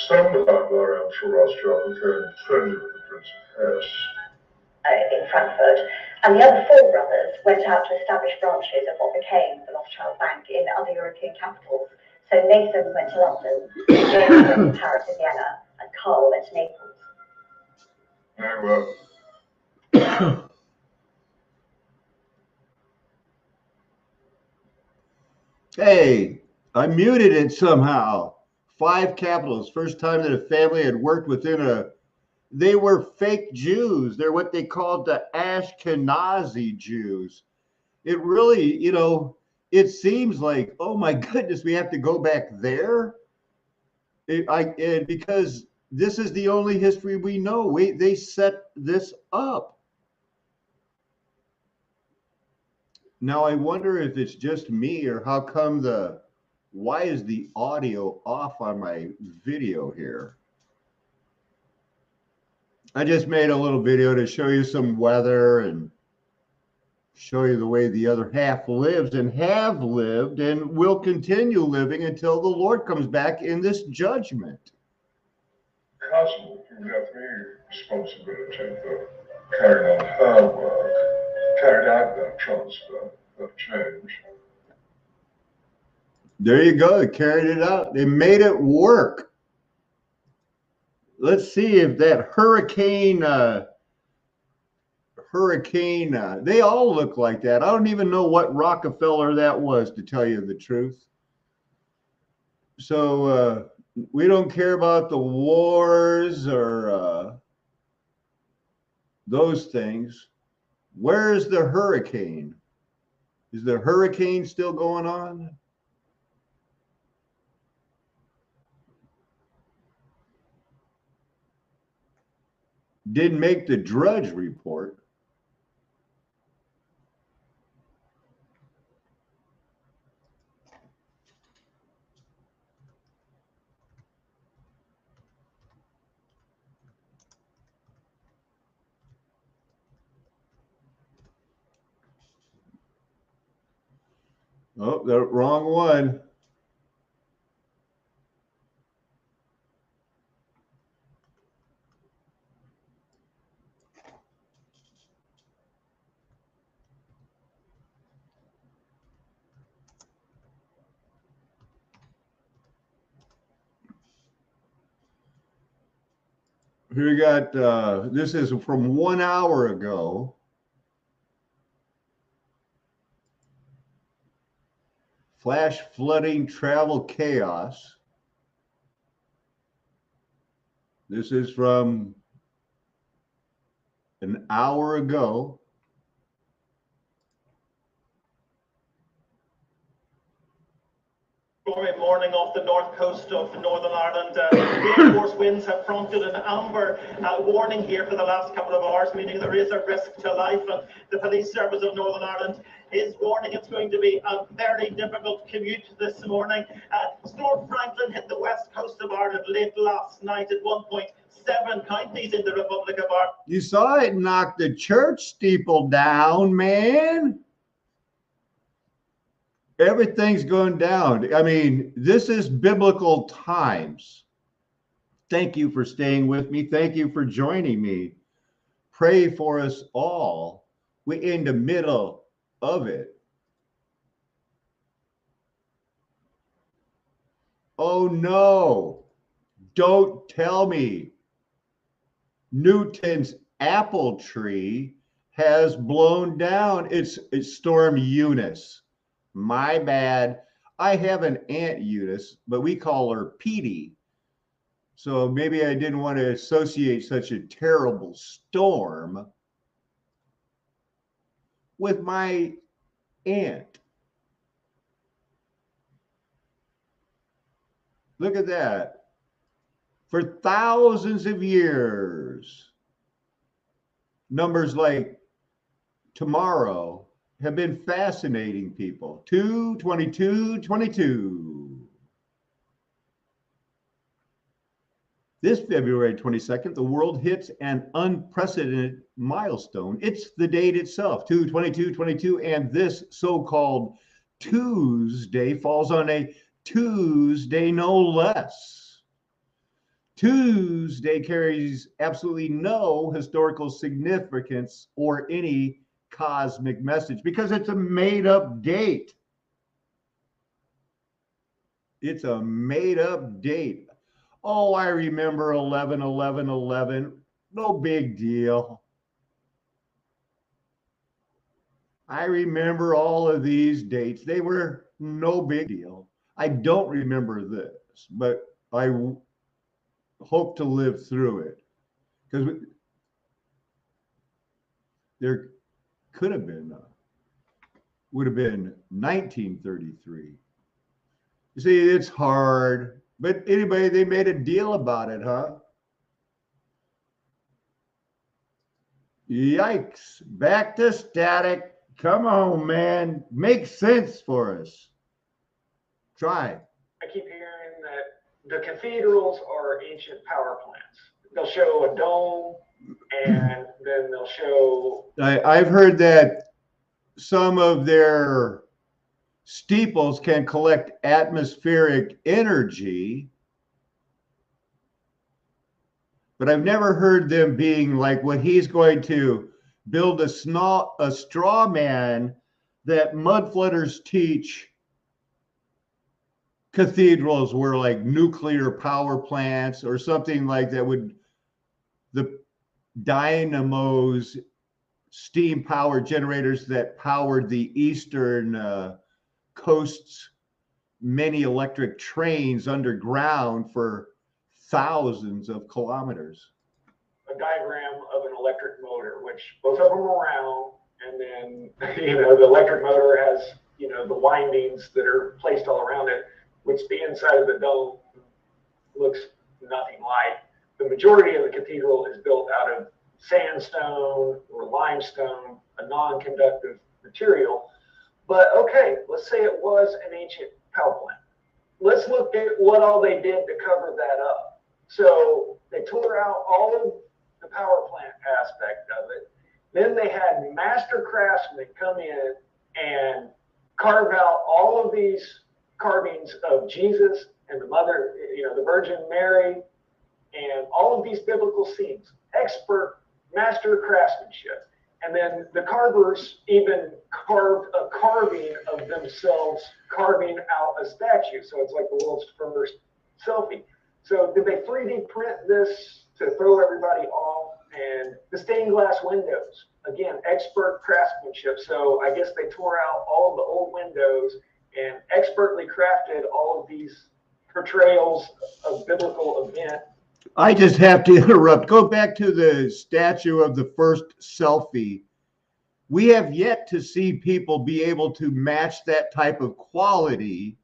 some of our Marshal Rothschild became friendly with the Prince of Hesse. in Frankfurt. And the other four brothers went out to establish branches of what became the Rothschild Bank in other European capitals. So Nathan went to London, James went to Paris and Vienna, and Carl went to Naples. Very well. Hey, I muted it somehow. 5 capitals. First time that a family had worked within a... They were fake Jews. They're what they called the Ashkenazi Jews. It really, you know, it seems like, oh my goodness, we have to go back there. And because this is the only history we know. They set this up. Now I wonder if it's just me, or how come why is the audio off on my video here? I just made a little video to show you some weather and show you the way the other half lives and have lived and will continue living until the Lord comes back in this judgment. Constable, you left me responsibility for carrying on her work, carried out that transfer, that change. There you go. They carried it out. They made it work. let's see if that hurricane, they all look like that. I don't even know what Rockefeller that was, to tell you the truth. So we don't care about the wars or those things. Where's the hurricane? Is the hurricane still going on? Didn't make the Drudge report. Oh, the wrong one. Here we got, this is from 1 hour ago. Flash flooding, travel chaos. This is from an hour ago. Stormy morning off the north coast of Northern Ireland. Gale force winds have prompted an amber warning here for the last couple of hours, meaning there is a risk to life. And the Police Service of Northern Ireland is warning it's going to be a very difficult commute this morning. Storm Franklin hit the west coast of Ireland late last night at 1.7 counties in the Republic of Ireland. You saw it knock the church steeple down, man. Everything's going down. I mean, this is biblical times. Thank you for staying with me. Thank you for joining me. Pray for us all. We're in the middle of it. Oh no, don't tell me Newton's apple tree has blown down. It's Storm Eunice. My bad. I have an Aunt Eunice, but we call her Petey. So maybe I didn't want to associate such a terrible storm with my aunt. Look at that. For thousands of years, numbers like tomorrow have been fascinating people. 2, 22, 22. This February 22nd, the world hits an unprecedented milestone. It's the date itself, 2/22/22, and this so-called Tuesday falls on a Tuesday no less. Tuesday carries absolutely no historical significance or any cosmic message because it's a made-up date. It's a made-up date. Oh, I remember 11/11/11. No big deal. I remember all of these dates. They were no big deal. I don't remember this, but I hope to live through it because there could have been, would have been 1933. You see, it's hard, but anyway, they made a deal about it, huh? Yikes, back to static. Come on, man, make sense for us. Try. I keep hearing that the cathedrals are ancient power plants. They'll show a dome, and then they'll show. I've heard that some of their steeples can collect atmospheric energy, but I've never heard them being like what he's going to build a straw man that mud flooders teach cathedrals were like nuclear power plants or something like that, would the dynamos, steam power generators that powered the eastern coasts, many electric trains underground for thousands of kilometers. A diagram of an electric motor, which both of them are round, and then the electric motor has the windings that are placed all around it, which the inside of the dome looks nothing like. The majority of the cathedral is built out of sandstone or limestone, a non-conductive material. But okay, let's say it was an ancient power plant. Let's look at what all they did to cover that up. So they tore out all of the power plant aspect of it. Then they had master craftsmen come in and carve out all of these carvings of Jesus and the Mother, the Virgin Mary, and all of these biblical scenes. Expert master craftsmanship. And then the carvers even carved a carving of themselves, carving out a statue. So it's like the world's first selfie. So did they 3D print this to throw everybody off? And the stained glass windows, again, expert craftsmanship. So I guess they tore out all of the old windows and expertly crafted all of these portrayals of biblical event. I just have to interrupt. Go back to the statue of the first selfie. We have yet to see people be able to match that type of quality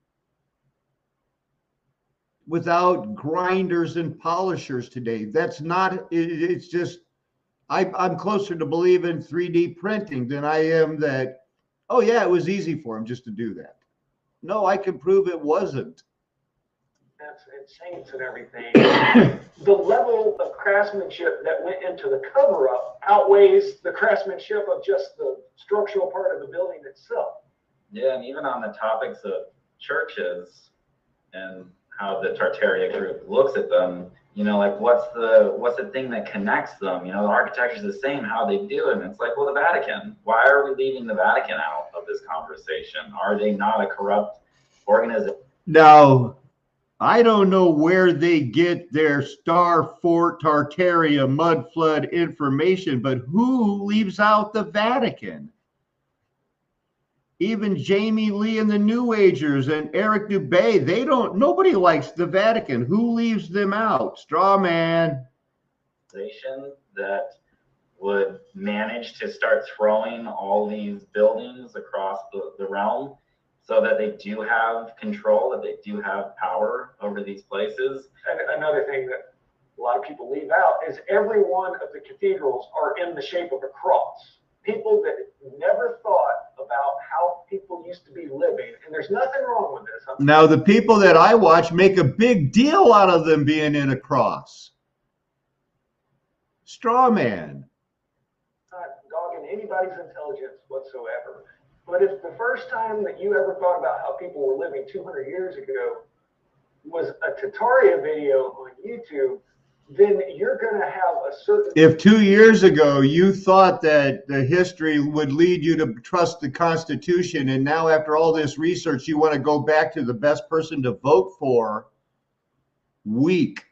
without grinders and polishers today. That's not, it's just, I'm closer to believe in 3D printing than I am that, oh yeah, it was easy for him just to do that. No, I can prove it wasn't. That's saints and everything. The level of craftsmanship that went into the cover-up outweighs the craftsmanship of just the structural part of the building itself. Yeah, and even on the topics of churches and how the Tartaria group looks at them, like what's the thing that connects them? The architecture is the same, how they do it. And it's like, well, the Vatican. Why are we leaving the Vatican out of this conversation? Are they not a corrupt organization? Now, I don't know where they get their Star Fort Tartaria mud flood information, but who leaves out the Vatican? Even Jamie Lee and the New Agers and Eric Dubé, nobody likes the Vatican. Who leaves them out? Straw man. That would manage to start throwing all these buildings across the realm, so that they do have control, that they do have power over these places. And another thing that a lot of people leave out is every one of the cathedrals are in the shape of a cross. People that never thought about how people used to be living, and there's nothing wrong with this. Now, the people that I watch make a big deal out of them being in a cross. Straw man. Not dogging anybody's intelligence whatsoever. But if the first time that you ever thought about how people were living 200 years ago was a Tartaria video on YouTube, then you're going to have a certain... If 2 years ago you thought that the history would lead you to trust the Constitution, and now after all this research you want to go back to the best person to vote for, weak.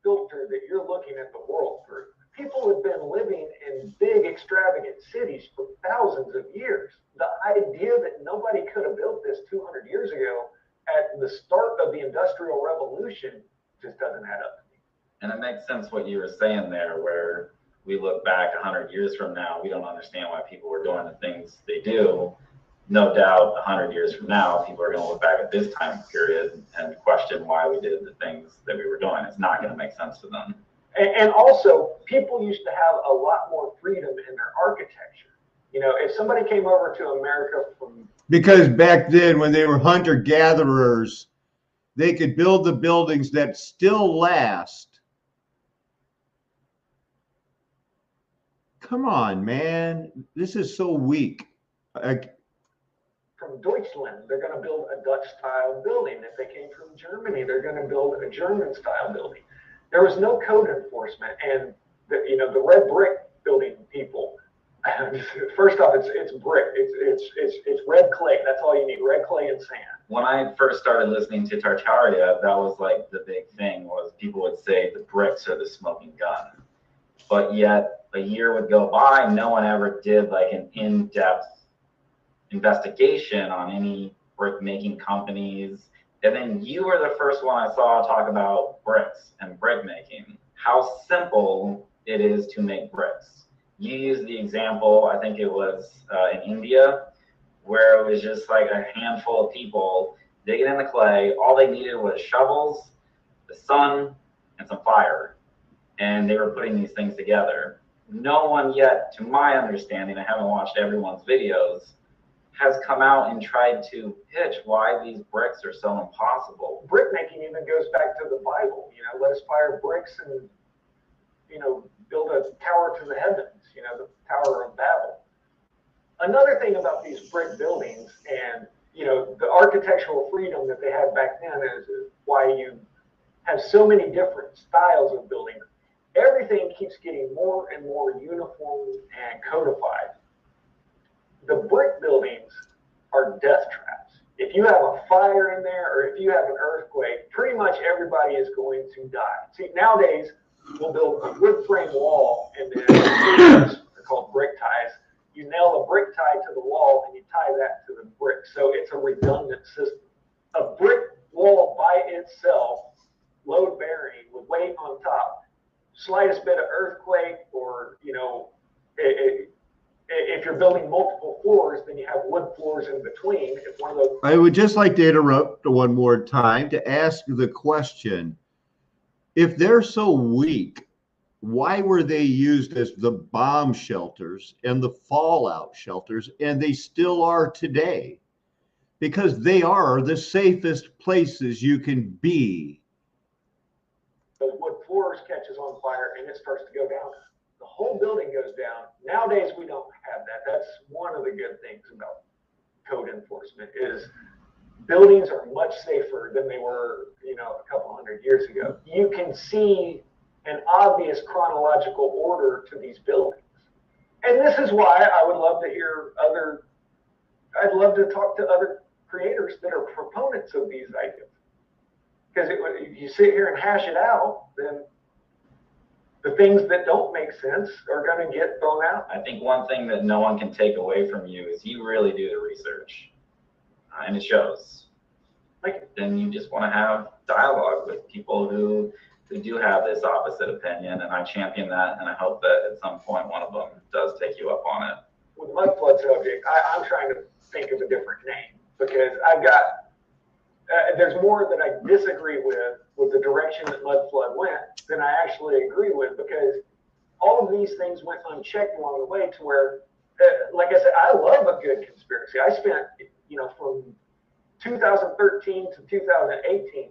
Filter that you're looking at the world through. People have been living in big, extravagant cities for thousands of years. The idea that nobody could have built this 200 years ago at the start of the Industrial Revolution just doesn't add up to me. And it makes sense what you were saying there, where we look back 100 years from now, we don't understand why people were doing the things they do. No doubt 100 years from now, people are going to look back at this time period and question why we did the things that we were doing. It's not going to make sense to them. And also, people used to have a lot more freedom in their architecture. If somebody came over to America from... Because back then, when they were hunter-gatherers, they could build the buildings that still last. Come on, man. This is so weak. From Deutschland, they're going to build a Dutch-style building. If they came from Germany, they're going to build a German-style building. There was no code enforcement, and the red brick building people. First off, it's brick. It's red clay. That's all you need: red clay and sand. when I first started listening to Tartaria, that was like the big thing, was people would say the bricks are the smoking gun. But yet a year would go by, no one ever did like an in-depth investigation on any brick making companies. And then you were the first one I saw talk about bricks and brick making, how simple it is to make bricks. You used the example, I think it was in India, where it was just like a handful of people digging in the clay. All they needed was shovels, the sun, and some fire. And they were putting these things together. No one yet, to my understanding, I haven't watched everyone's videos, has come out and tried to pitch why these bricks are so impossible. Brick making even goes back to the Bible. You know, let us fire bricks and, you know, build a tower to the heavens, you know, the Tower of Babel. Another thing about these brick buildings and, you know, the architectural freedom that they had back then is why you have so many different styles of building. Everything keeps getting more and more uniform and codified. The brick buildings are death traps. If you have a fire in there or if you have an earthquake, pretty much everybody is going to die. See, nowadays, we'll build a wood frame wall and then they're called brick ties. You nail a brick tie to the wall and you tie that to the brick. So it's a redundant system. A brick wall by itself, load bearing with weight on top, slightest bit of earthquake, or, you know, if you're building multiple floors, then you have wood floors in between. If one of those, I would just like to interrupt one more time to ask the question, if they're so weak, why were they used as the bomb shelters and the fallout shelters, and they still are today? Because they are the safest places you can be. those wood floors catches on fire and it starts to go down. The whole building goes down. Nowadays, we don't have that. That's one of the good things about code enforcement is buildings are much safer than they were, you know, a couple hundred years ago. You can see an obvious chronological order to these buildings. And this is why I would love to hear I'd love to talk to other creators that are proponents of these ideas. Because if you sit here and hash it out, then the things that don't make sense are going to get thrown out. I think one thing that no one can take away from you is you really do the research, and it shows. Like, then you just want to have dialogue with people who do have this opposite opinion, and I champion that, and I hope that at some point one of them does take you up on it. With the mud flood subject, I'm trying to think of a different name because I've got there's more that I disagree with the direction that mud flood went than I actually agree with, because all of these things went unchecked along the way to where, like I said, I love a good conspiracy. I spent, you know, from 2013 to 2018,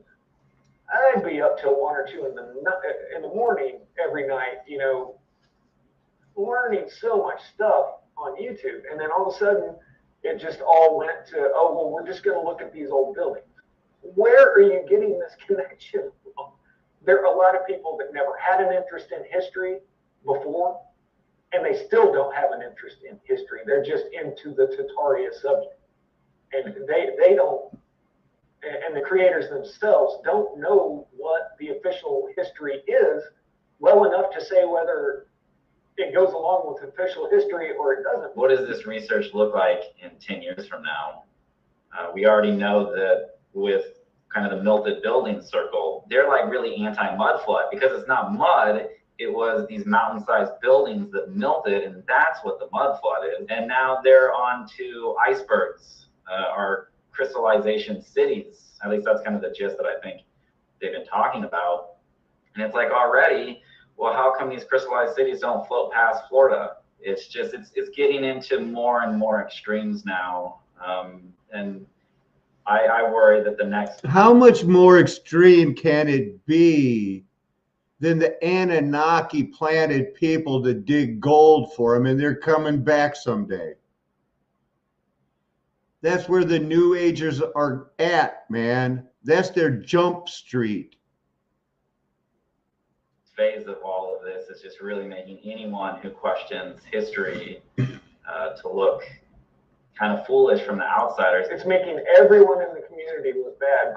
I'd be up till 1 or 2 in the morning every night, you know, learning so much stuff on YouTube. And then all of a sudden, it just all went to, oh, well, we're just going to look at these old buildings. Where are you getting this connection from? There are a lot of people that never had an interest in history before, and they still don't have an interest in history. They're just into the Tartaria subject. And they don't, and the creators themselves don't know what the official history is well enough to say whether it goes along with official history or it doesn't. What does this research look like in 10 years from now? We already know that with kind of the melted building circle, they're like really anti-mud flood because it's not mud, it was these mountain-sized buildings that melted, and that's what the mud flood is. And now they're on to icebergs, or crystallization cities. At least that's kind of the gist that I think they've been talking about. And it's like already, well, how come these crystallized cities don't float past Florida? It's just, it's getting into more and more extremes now. And I worry that the next... How much more extreme can it be than the Anunnaki planted people to dig gold for them, and they're coming back someday? That's where the New Agers are at, man. That's their jump street. Phase of all of this is just really making anyone who questions history to look kind of foolish from the outsiders. It's making everyone in the community look bad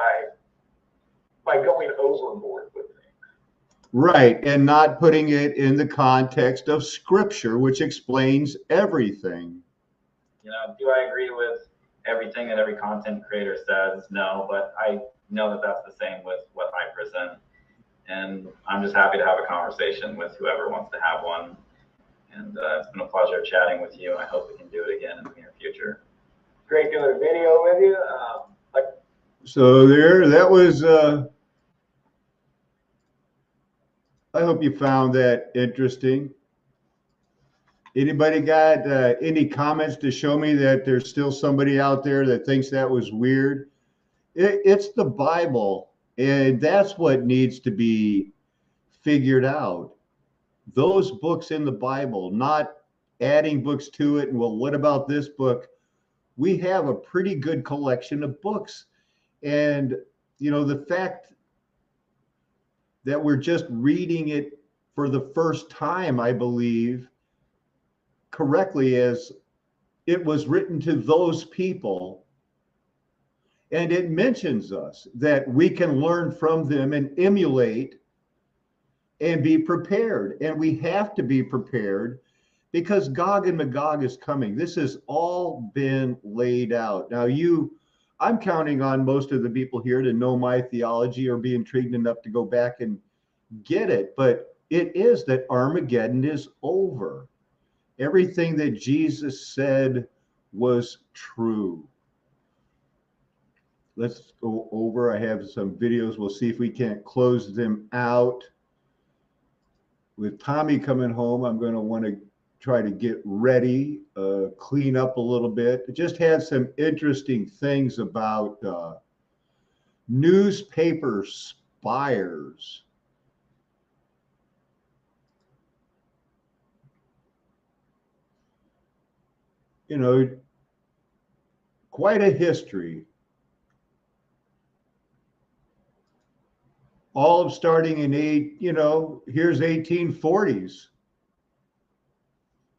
by going overboard with things. Right, and not putting it in the context of Scripture, which explains everything. You know, do I agree with everything that every content creator says? No, but I know that that's the same with what I present. And I'm just happy to have a conversation with whoever wants to have one. And it's been a pleasure chatting with you. I hope we can do it again in the near future. Great doing a video with you. So that was, I hope you found that interesting. Anybody got any comments to show me that there's still somebody out there that thinks that was weird? It's the Bible, and that's what needs to be figured out. Those books in the Bible, not adding books to it. And well, what about this book? We have a pretty good collection of books. And, you know, the fact that we're just reading it for the first time, I believe, correctly, as it was written to those people. And it mentions us that we can learn from them and emulate and be prepared. And we have to be prepared because Gog and Magog is coming. This has all been laid out. Now, I'm counting on most of the people here to know my theology or be intrigued enough to go back and get it. But it is that Armageddon is over. Everything that Jesus said was true. Let's go over. I have some videos. We'll see if we can't close them out. With Tommy coming home, I'm going to want to try to get ready, clean up a little bit. It just had some interesting things about newspaper spires. You know, quite a history. All of starting in here's 1840s.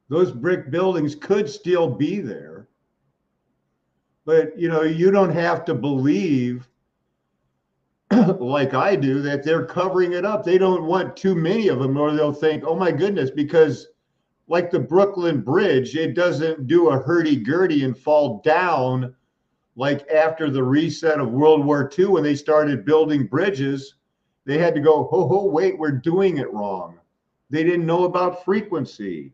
Those brick buildings could still be there. But, you don't have to believe, like I do, that they're covering it up. They don't want too many of them, or they'll think, oh my goodness, because like the Brooklyn Bridge, it doesn't do a hurdy-gurdy and fall down like after the reset of World War II when they started building bridges. They had to go, wait, we're doing it wrong. They didn't know about frequency.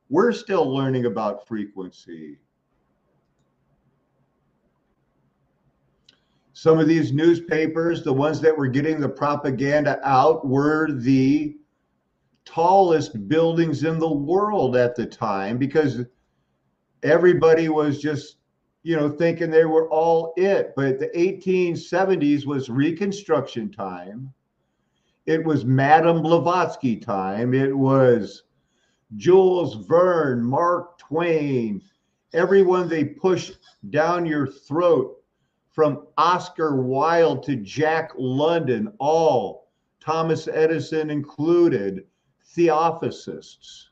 We're still learning about frequency. Some of these newspapers, the ones that were getting the propaganda out, were the tallest buildings in the world at the time because everybody was just, thinking they were all it. But the 1870s was Reconstruction time. It was Madame Blavatsky time. It was Jules Verne, Mark Twain, everyone they push down your throat, from Oscar Wilde to Jack London, all, Thomas Edison included, theosophists.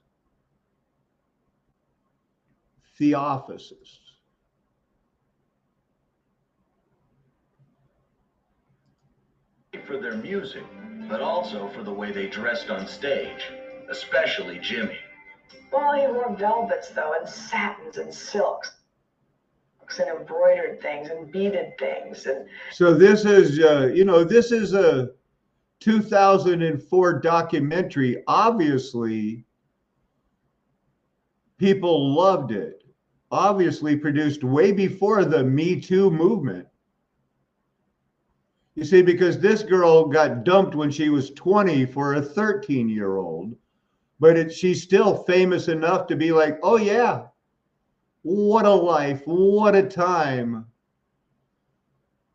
For their music, but also for the way they dressed on stage, especially Jimmy. Well, he wore velvets, though, and satins and silks and embroidered things and beaded things. And so this is, this is a 2004 documentary. Obviously, people loved it. Obviously produced way before the Me Too movement. You see, because this girl got dumped when she was 20 for a 13-year-old, but she's still famous enough to be like, oh yeah, what a life, what a time.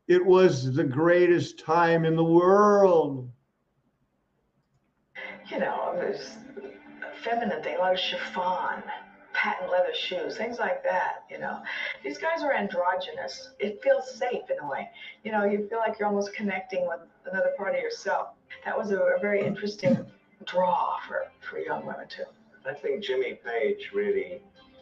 It was the greatest time in the world. It was a feminine thing, a lot of chiffon, patent leather shoes, things like that, These guys are androgynous. It feels safe in a way. You feel like you're almost connecting with another part of yourself. That was a very interesting draw for young women, too. I think Jimmy Page really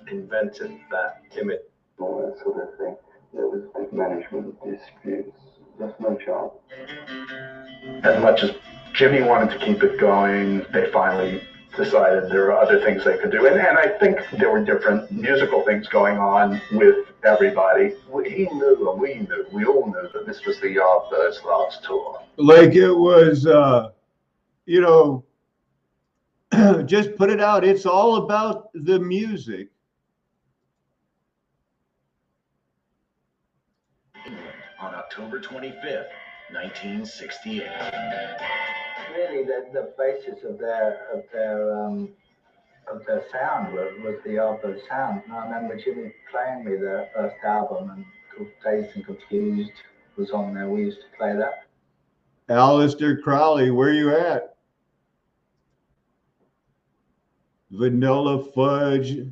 invented that image. all that sort of thing. There was big management disputes. There's no chance. As much as Jimmy wanted to keep it going, they finally decided there are other things they could do. And I think there were different musical things going on with everybody. He knew, and we knew, we all knew that this was the Yardbirds' last tour. Like it was, you know, just put it out. It's all about the music. On October 25th, 1968. Really, the basis of their sound was the Yardbird sound. And I remember Jimmy playing me their first album, and called Dazed and Confused was on there. We used to play that. Aleister Crowley, where you at? Vanilla Fudge.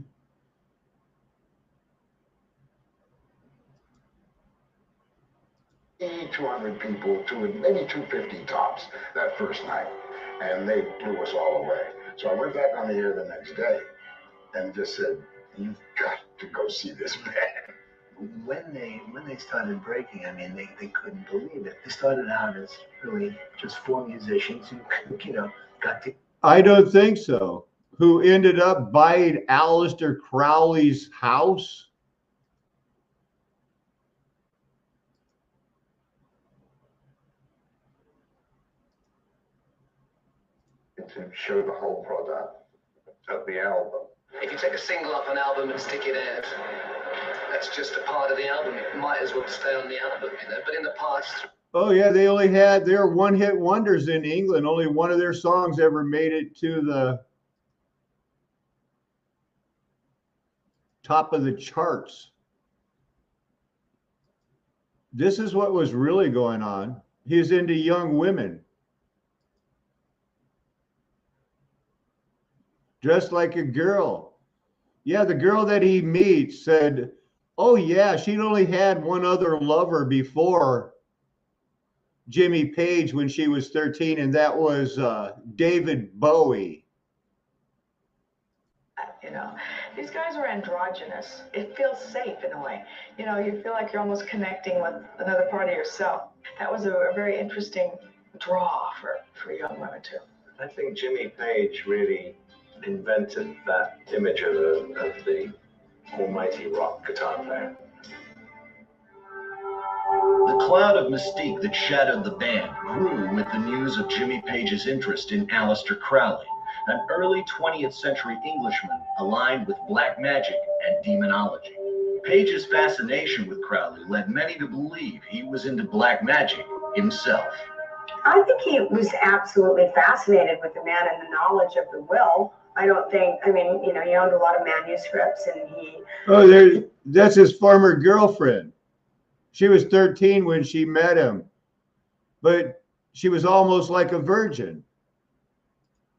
Maybe 200 people, maybe 250 tops that first night, and they blew us all away. So I went back on the air the next day and just said, "You've got to go see this man." When they started breaking, I mean, they couldn't believe it. They started out as really just four musicians who, you know, got to. I don't think so. Who ended up buying Aleister Crowley's house? To show the whole product of the album. If you take a single off an album and stick it out, that's just a part of the album. It might as well stay on the album, you know. But in the past, Oh yeah, they were one-hit wonders in England. Only one of their songs ever made it to the top of the charts. This is what was really going on. He's into young women. Dressed like a girl. Yeah, the girl that he meets said, oh yeah, she'd only had one other lover before Jimmy Page when she was 13, and that was David Bowie. You know, these guys are androgynous. It feels safe in a way. You know, you feel like you're almost connecting with another part of yourself. That was a very interesting draw for young women too. I think Jimmy Page really invented that image of the almighty rock guitar player. The cloud of mystique that shadowed the band grew with the news of Jimmy Page's interest in Aleister Crowley, an early 20th century Englishman aligned with black magic and demonology. Page's fascination with Crowley led many to believe he was into black magic himself. I think he was absolutely fascinated with the man and the knowledge of the will. I don't think, I mean, you know, he owned a lot of manuscripts and he... Oh, that's his former girlfriend. She was 13 when she met him, but she was almost like a virgin.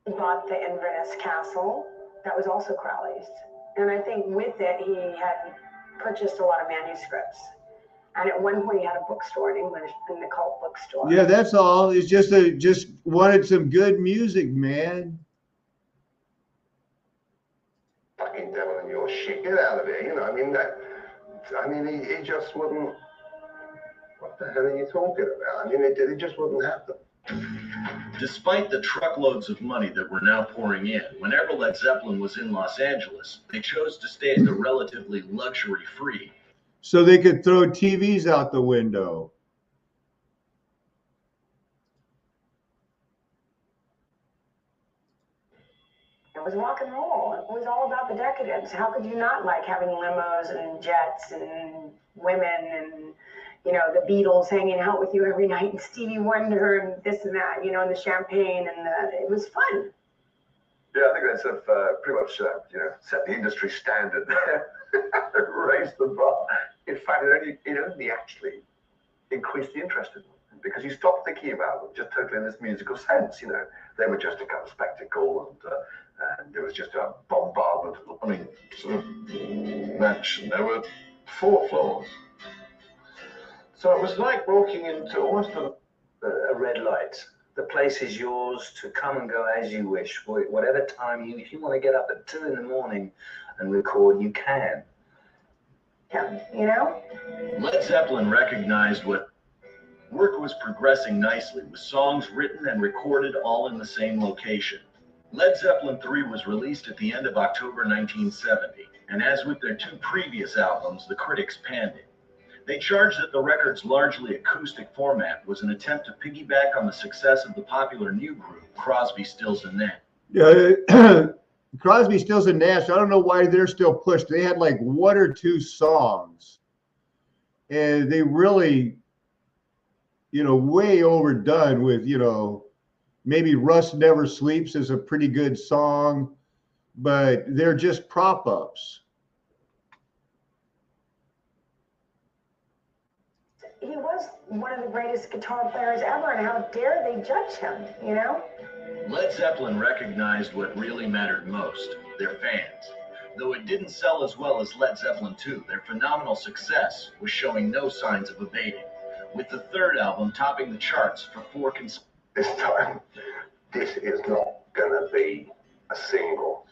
He bought the Inverness Castle. That was also Crowley's. And I think with it, he had purchased a lot of manuscripts. And at one point he had a bookstore in English, in the cult bookstore. Yeah, that's all. It's just wanted some good music, man. Fucking devil in your shit, get out of here. You know, he just wouldn't. What the hell are you talking about? I mean, it just wouldn't happen. Despite the truckloads of money that were now pouring in, whenever Led Zeppelin was in Los Angeles, they chose to stay at the relatively luxury-free. So they could throw TVs out the window. It was rock and roll. It was all about the decadence. How could you not like having limos and jets and women and, you know, the Beatles hanging out with you every night and Stevie Wonder and this and that, you know, and the champagne and it was fun. Yeah, I think that's pretty much, set the industry standard there. Raised the bar. In fact, it only actually increased the interest in them because you stopped thinking about them just totally in this musical sense. You know, they were just a kind of spectacle, and there was just a bombardment. I mean, sort of mansion. There were 4 floors. So it was like walking into almost a red light. The place is yours to come and go as you wish. Whatever time if you want to get up at 2 in the morning and record, you can. him, you know? Led Zeppelin recognized what work was progressing nicely, with songs written and recorded all in the same location. Led Zeppelin 3 was released at the end of October 1970, and as with their two previous albums, the critics panned it. They charged that the record's largely acoustic format was an attempt to piggyback on the success of the popular new group, Crosby, Stills and Nash. Crosby, Stills and Nash, I don't know why they're still pushed. They had like one or two songs, and they really, way overdone with, maybe Rust Never Sleeps is a pretty good song, but they're just prop ups. He was one of the greatest guitar players ever, and how dare they judge him, you know? Led Zeppelin recognized what really mattered most, their fans. Though it didn't sell as well as Led Zeppelin 2, their phenomenal success was showing no signs of abating, with the third album topping the charts for 4 consecutive. This time, this is not going to be a single.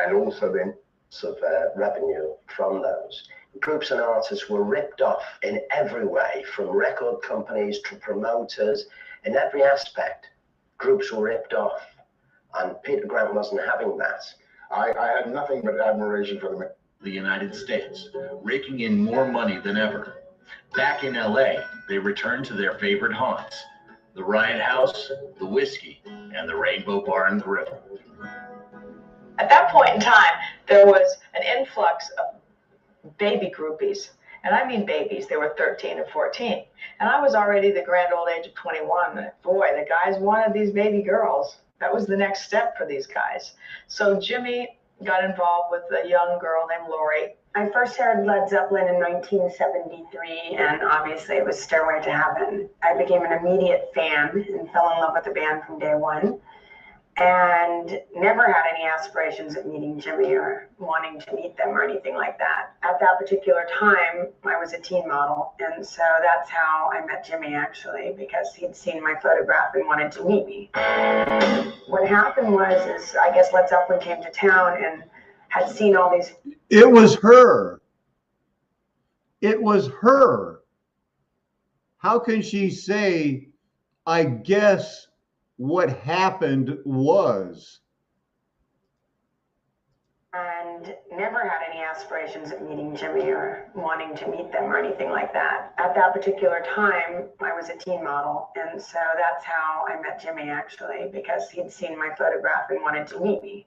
And also then of revenue from those. Groups and artists were ripped off in every way, from record companies to promoters. In every aspect, groups were ripped off, and Peter Grant wasn't having that. I had nothing but admiration for them. The United States, raking in more money than ever. Back in LA, they returned to their favorite haunts, the Riot House, the Whiskey, and the Rainbow Bar and Grill. At that point in time, there was an influx of baby groupies. And I mean babies, they were 13 and 14. And I was already the grand old age of 21. And boy, the guys wanted these baby girls. That was the next step for these guys. So Jimmy got involved with a young girl named Lori. I first heard Led Zeppelin in 1973, and obviously it was Stairway to Heaven. I became an immediate fan and fell in love with the band from day one, and never had any aspirations of meeting Jimmy or wanting to meet them or anything like that. At that particular time, I was a teen model, and so that's how I met Jimmy, actually, because he'd seen my photograph and wanted to meet me. What happened was I guess Led Zeppelin came to town and had seen all these. It was her. It was her. How can she say, I guess what happened was? And never had any aspirations of meeting Jimmy or wanting to meet them or anything like that. At that particular time, I was a teen model, and so that's how I met Jimmy, actually, because he'd seen my photograph and wanted to meet me.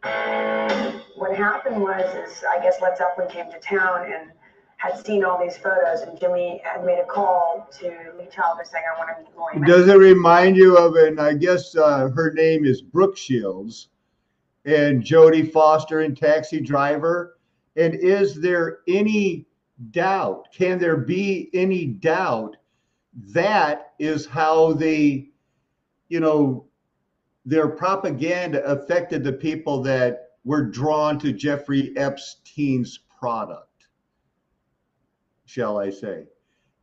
What happened was I guess Led Zeppelin came to town and had seen all these photos, and Jimmy had made a call to Lee Chalper saying, I want to meet Lori. Does it remind you of, and I guess her name is Brooke Shields, and Jodie Foster in Taxi Driver? And is there any doubt, can there be any doubt that is how they, their propaganda affected the people that were drawn to Jeffrey Epstein's product, shall I say?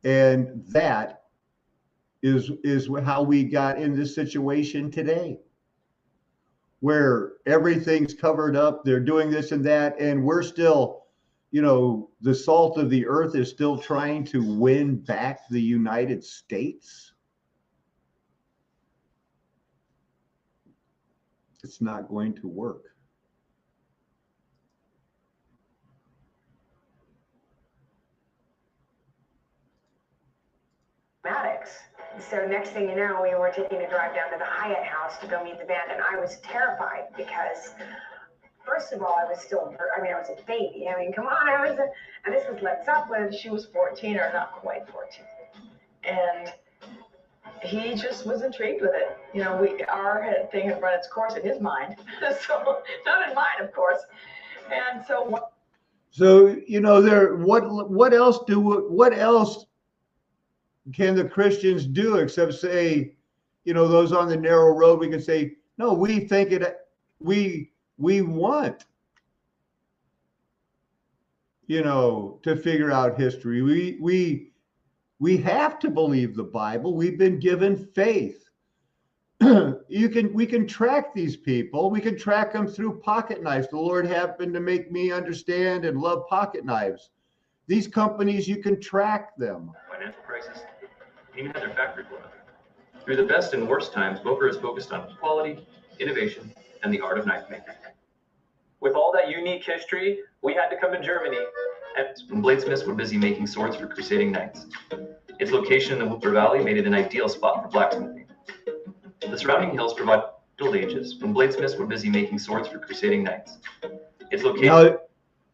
And that is how we got in this situation today, where everything's covered up, they're doing this and that, and we're still, the salt of the earth is still trying to win back the United States. It's not going to work. So next thing you know, we were taking a drive down to the Hyatt House to go meet the band, and I was terrified because, first of all, I was a baby. Come on, and this was Led Zeppelin. She was 14, or not quite 14. And he just was intrigued with it. Our thing had run its course in his mind, so not in mine, of course. And so what else can the Christians do except say, those on the narrow road, we can say, no, we think we want, to figure out history. We have to believe the Bible. We've been given faith. We can track these people. We can track them through pocket knives. The Lord happened to make me understand and love pocket knives. These companies, you can track them. Financial crisis, even had their factory blown up. Through the best and worst times, Boker is focused on quality, innovation, and the art of knife making. With all that unique history, we had to come to Germany. And bladesmiths were busy making swords for crusading knights. Its location in the Wupper Valley made it an ideal spot for blacksmithing. The surrounding hills provide Middle Ages when bladesmiths were busy making swords for crusading knights. Its location. Now,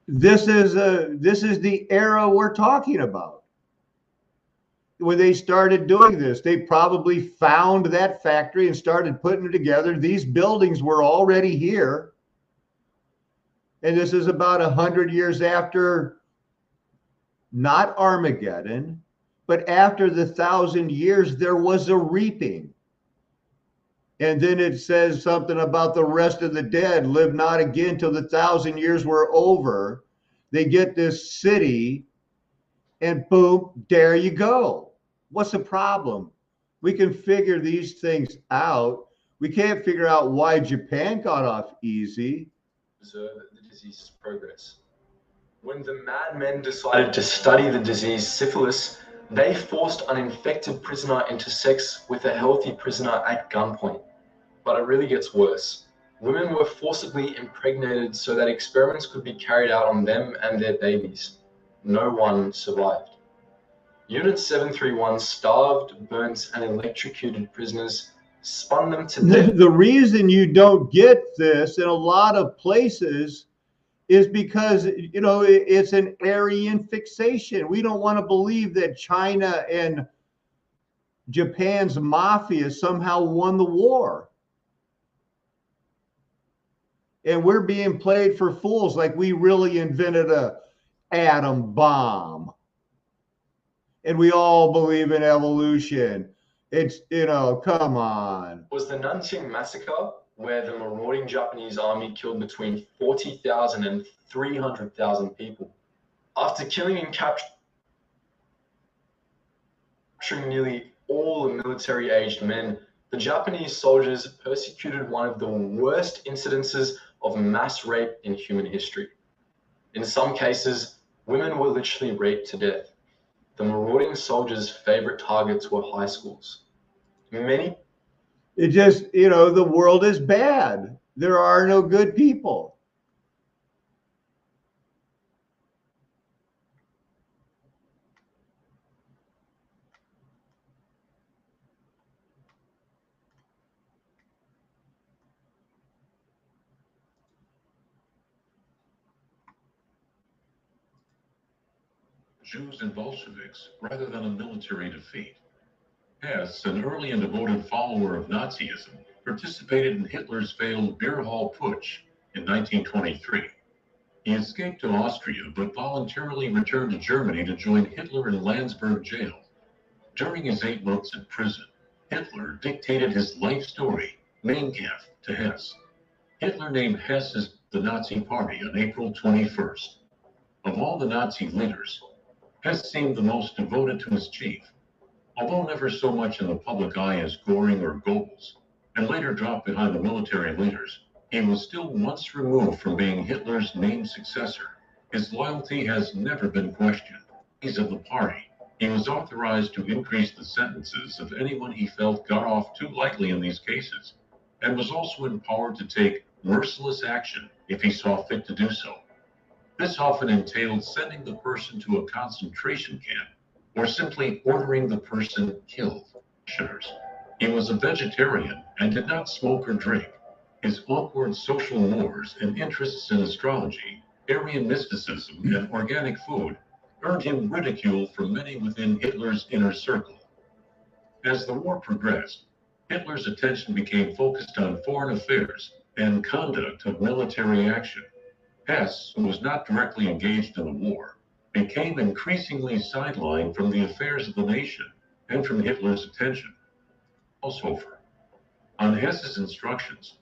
this is the era we're talking about. When they started doing this, they probably found that factory and started putting it together. These buildings were already here. And this is about 100 years after, not Armageddon, but after the 1,000 years, there was a reaping. And then it says something about the rest of the dead live not again till the 1,000 years were over. They get this city and boom, there you go. What's the problem? We can figure these things out. We can't figure out why Japan got off easy. Observe the disease's progress. When the madmen decided to study the disease syphilis, they forced an infected prisoner into sex with a healthy prisoner at gunpoint. But it really gets worse. Women were forcibly impregnated so that experiments could be carried out on them and their babies. No one survived. Unit 731 starved, burnt, and electrocuted prisoners, spun them to death. The reason you don't get this in a lot of places is because, you know, it's an Aryan fixation. We don't want to believe that China and Japan's mafia somehow won the war. And we're being played for fools like we really invented a atom bomb. And we all believe in evolution. It's, you know, come on. Was the Nanjing Massacre, where the marauding Japanese army killed between 40,000 and 300,000 people. After killing and capturing nearly all the military-aged men, the Japanese soldiers persecuted one of the worst incidences of mass rape in human history. In some cases, women were literally raped to death. The marauding soldiers' favorite targets were high schools. Many. It just, you know, the world is bad. There are no good people. Jews and Bolsheviks rather than a military defeat. Hess, an early and devoted follower of Nazism, participated in Hitler's failed beer hall putsch in 1923. He escaped to Austria but voluntarily returned to Germany to join Hitler in Landsberg jail. During his 8 months in prison, Hitler dictated his life story, Mein Kampf, to Hess. Hitler named Hess as the Nazi Party on April 21st. Of all the Nazi leaders, Hess seemed the most devoted to his chief. Although never so much in the public eye as Göring or Goebbels, and later dropped behind the military leaders, he was still months removed from being Hitler's named successor. His loyalty has never been questioned. He's of the party. He was authorized to increase the sentences of anyone he felt got off too lightly in these cases, and was also empowered to take merciless action if he saw fit to do so. This often entailed sending the person to a concentration camp or simply ordering the person killed. He was a vegetarian and did not smoke or drink. His awkward social mores and interests in astrology, Aryan mysticism, and organic food earned him ridicule from many within Hitler's inner circle. As the war progressed, Hitler's attention became focused on foreign affairs and conduct of military action. Hess, who was not directly engaged in the war, became increasingly sidelined from the affairs of the nation and from Hitler's attention. Haushofer. On Hess's instructions,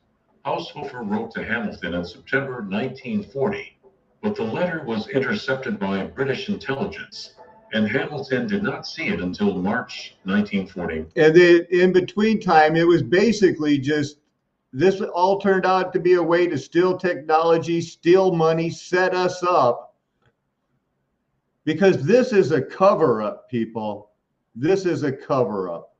Haushofer wrote to Hamilton in September 1940, but the letter was intercepted by British intelligence, and Hamilton did not see it until March 1940. And then in between time, it was basically just, this all turned out to be a way to steal technology, steal money, set us up. Because this is a cover-up, people. This is a cover-up.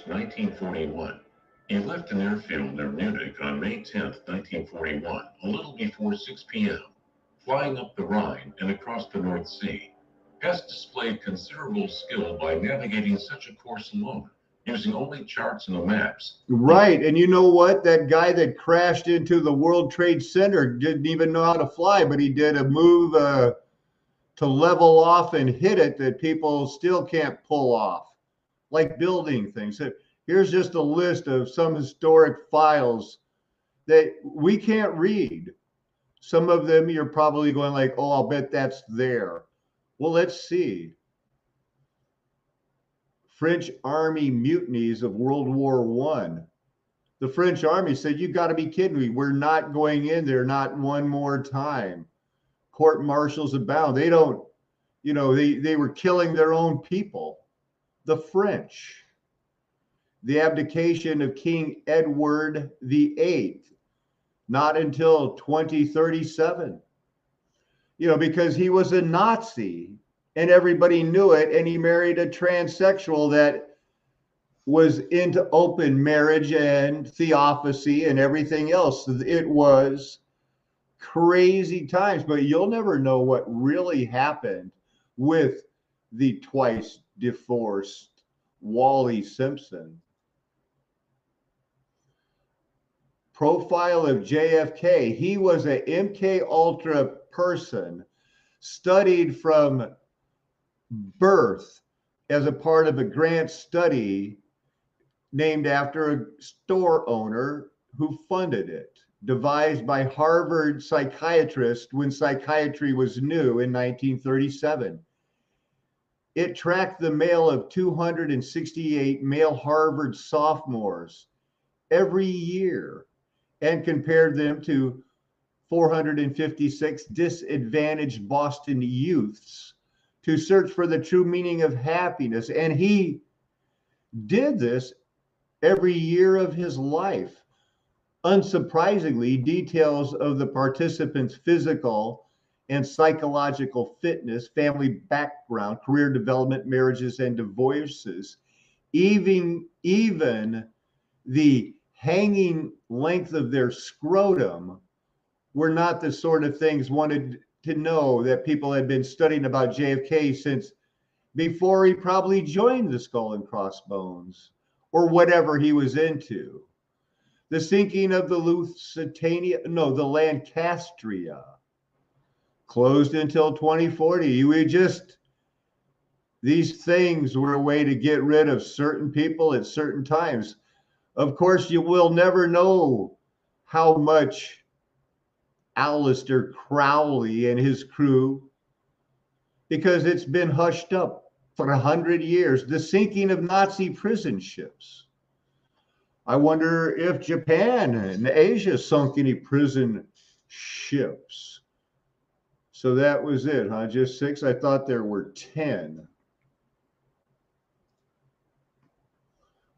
1941. He left an airfield near Munich on May 10th, 1941, a little before 6 p.m., flying up the Rhine and across the North Sea. Hess displayed considerable skill by navigating such a course alone, using only charts and the maps. Right, and you know what? That guy that crashed into the World Trade Center didn't even know how to fly, but he did a move to level off and hit it that people still can't pull off, like building things. So here's just a list of some historic files that we can't read. Some of them you're probably going like, oh, I'll bet that's there. Well, let's see. French Army mutinies of World War I. The French Army said, you got to be kidding me. We're not going in there, not one more time. Court martials abound. They don't, you know, they were killing their own people. The French. The abdication of King Edward VIII, not until 2037. You know, because he was a Nazi and everybody knew it, and he married a transsexual that was into open marriage and theophacy and everything else. It was crazy times, but you'll never know what really happened with the twice divorced Wally Simpson. Profile of JFK. He was a MK Ultra person, studied from birth as a part of a grant study named after a store owner who funded it, devised by Harvard psychiatrists when psychiatry was new in 1937. It tracked the mail of 268 male Harvard sophomores every year and compared them to 456 disadvantaged Boston youths to search for the true meaning of happiness. And he did this every year of his life. Unsurprisingly, details of the participants' physical and psychological fitness, family background, career development, marriages, and divorces, even the hanging length of their scrotum, were not the sort of things wanted to know that people had been studying about JFK since before he probably joined the Skull and Crossbones or whatever he was into. The sinking of the Lusitania, no, the Lancastria, closed until 2040. These things were a way to get rid of certain people at certain times. Of course, you will never know how much Aleister Crowley and his crew, because it's been hushed up for 100 years. The sinking of Nazi prison ships. I wonder if Japan and Asia sunk any prison ships. So that was it, huh? Just 6? I thought there were 10.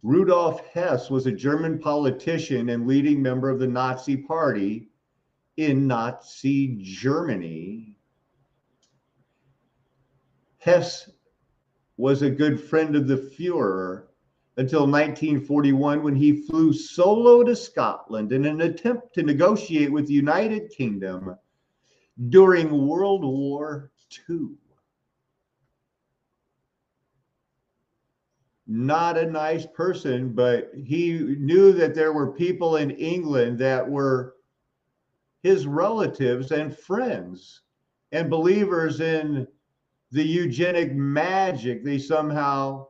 Rudolf Hess was a German politician and leading member of the Nazi Party in Nazi Germany. Hess was a good friend of the Fuhrer until 1941, when he flew solo to Scotland in an attempt to negotiate with the United Kingdom during World War II. Not a nice person, but he knew that there were people in England that were his relatives and friends and believers in the eugenic magic they somehow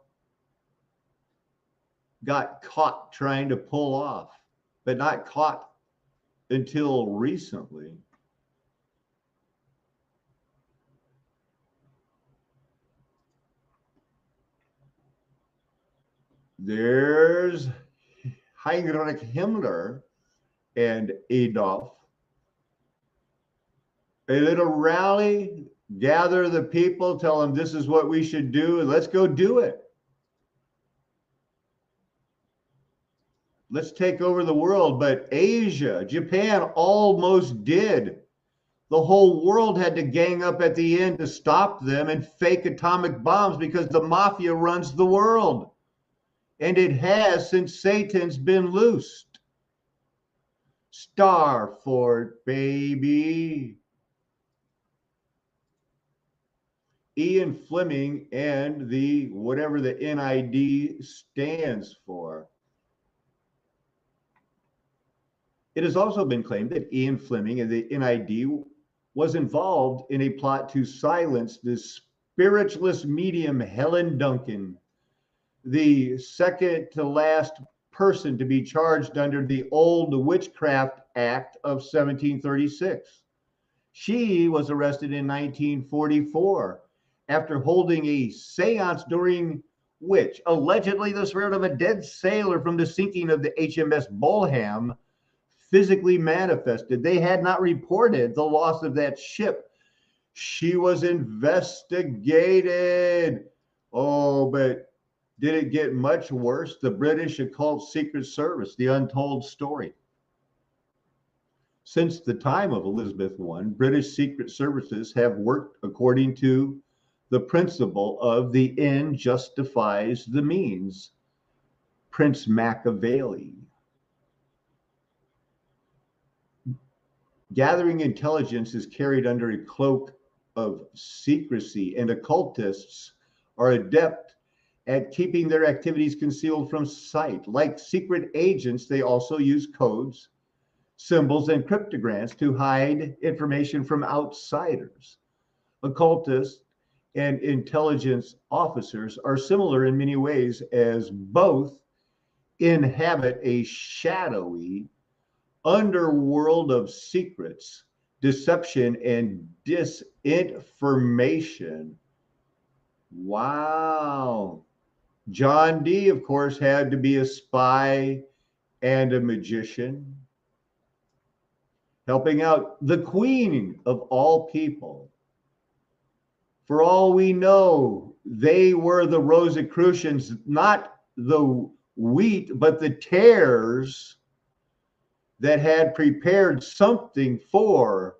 got caught trying to pull off, but not caught until recently. There's Heinrich Himmler and Adolf. A little rally, gather the people, tell them this is what we should do, and let's go do it. Let's take over the world. But Asia, Japan almost did. The whole world had to gang up at the end to stop them and fake atomic bombs because the mafia runs the world. And it has since Satan's been loosed. Starfort, baby. Ian Fleming and the whatever the NID stands for. It has also been claimed that Ian Fleming and the NID was involved in a plot to silence the spiritualist medium Helen Duncan, the second to last person to be charged under the old Witchcraft Act of 1736. She was arrested in 1944 after holding a seance during which allegedly the spirit of a dead sailor from the sinking of the HMS Bolham physically manifested. They had not reported the loss of that ship. She was investigated. Oh, but did it get much worse? The British Occult Secret Service, the untold story. Since the time of Elizabeth I, British Secret Services have worked according to the principle of the end justifies the means. Prince Machiavelli. Gathering intelligence is carried under a cloak of secrecy, and occultists are adept at keeping their activities concealed from sight. Like secret agents, they also use codes, symbols, and cryptograms to hide information from outsiders. Occultists and intelligence officers are similar in many ways, as both inhabit a shadowy underworld of secrets, deception, and disinformation. Wow. John Dee, of course, had to be a spy and a magician, helping out the queen of all people. For all we know, they were the Rosicrucians, not the wheat, but the tares that had prepared something for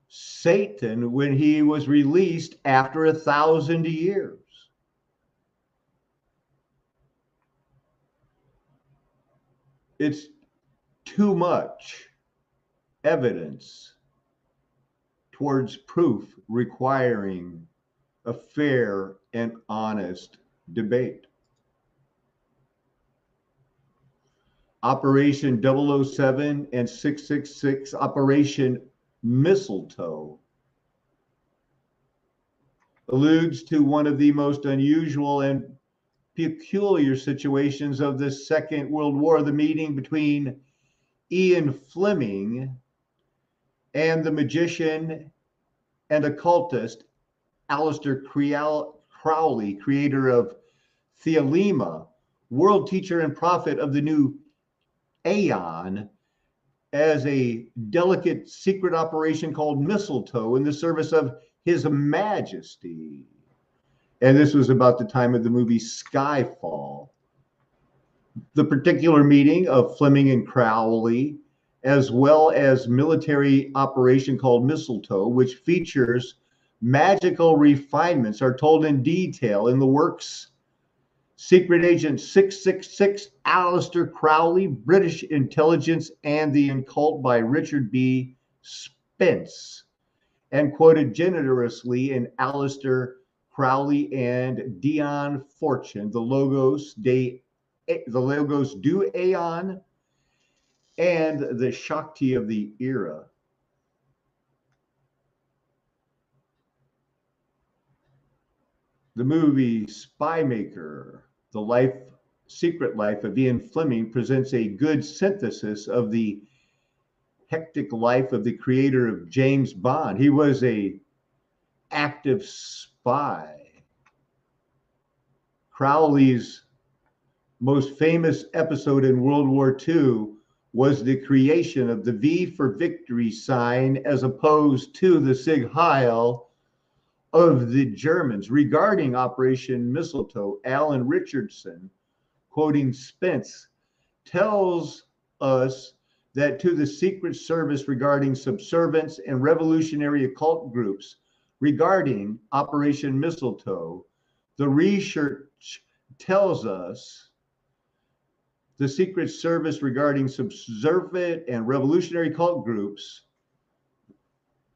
Satan when he was released after 1,000 years. It's too much evidence towards proof requiring a fair and honest debate. Operation 007 and 666, Operation Mistletoe, alludes to one of the most unusual and peculiar situations of the Second World War, the meeting between Ian Fleming and the magician and occultist Aleister Crowley, creator of Thelema, world teacher and prophet of the new Aeon, as a delicate secret operation called Mistletoe in the service of His Majesty. And this was about the time of the movie Skyfall. The particular meeting of Fleming and Crowley, as well as military operation called Mistletoe, which features magical refinements, are told in detail in the works Secret Agent 666, Aleister Crowley, British Intelligence, and the Occult by Richard B. Spence, and quoted generously in Aleister Crowley and Dion Fortune, the Logos du Aeon, and the Shakti of the era. The movie Spymaker, the secret life of Ian Fleming, presents a good synthesis of the hectic life of the creator of James Bond. He was an active spy. Crowley's most famous episode in World War II was the creation of the V for Victory sign, as opposed to the Sieg Heil of the Germans. Regarding Operation Mistletoe, Alan Richardson, quoting Spence, tells us that to the Secret Service regarding subservience and revolutionary occult groups regarding Operation Mistletoe, the research tells us the Secret Service regarding subservient and revolutionary cult groups,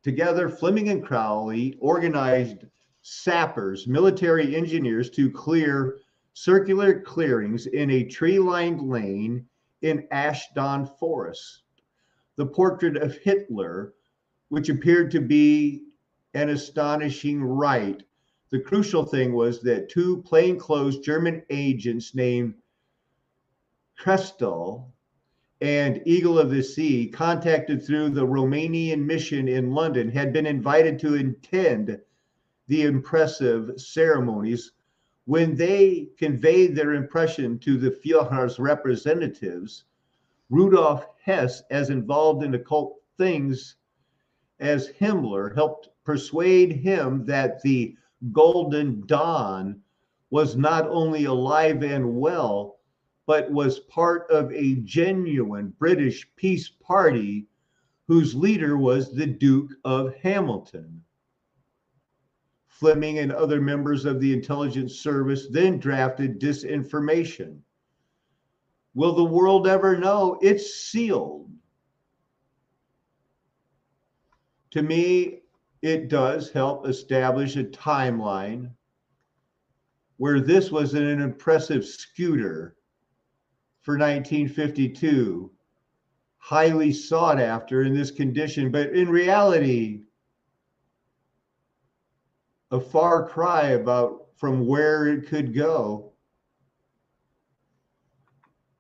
together Fleming and Crowley organized sappers, military engineers to clear circular clearings in a tree-lined lane in Ashdown Forest. The portrait of Hitler, which appeared to be an astonishing right. The crucial thing was that two plainclothes German agents named Krestel and Eagle of the Sea, contacted through the Romanian mission in London, had been invited to attend the impressive ceremonies. When they conveyed their impression to the Führer's representatives, Rudolf Hess, as involved in occult things as Himmler, helped persuade him that the Golden Dawn was not only alive and well, but was part of a genuine British peace party whose leader was the Duke of Hamilton. Fleming and other members of the intelligence service then drafted disinformation. Will the world ever know? It's sealed. To me, it does help establish a timeline where this was an impressive scooter for 1952, highly sought after in this condition, but in reality, a far cry from where it could go.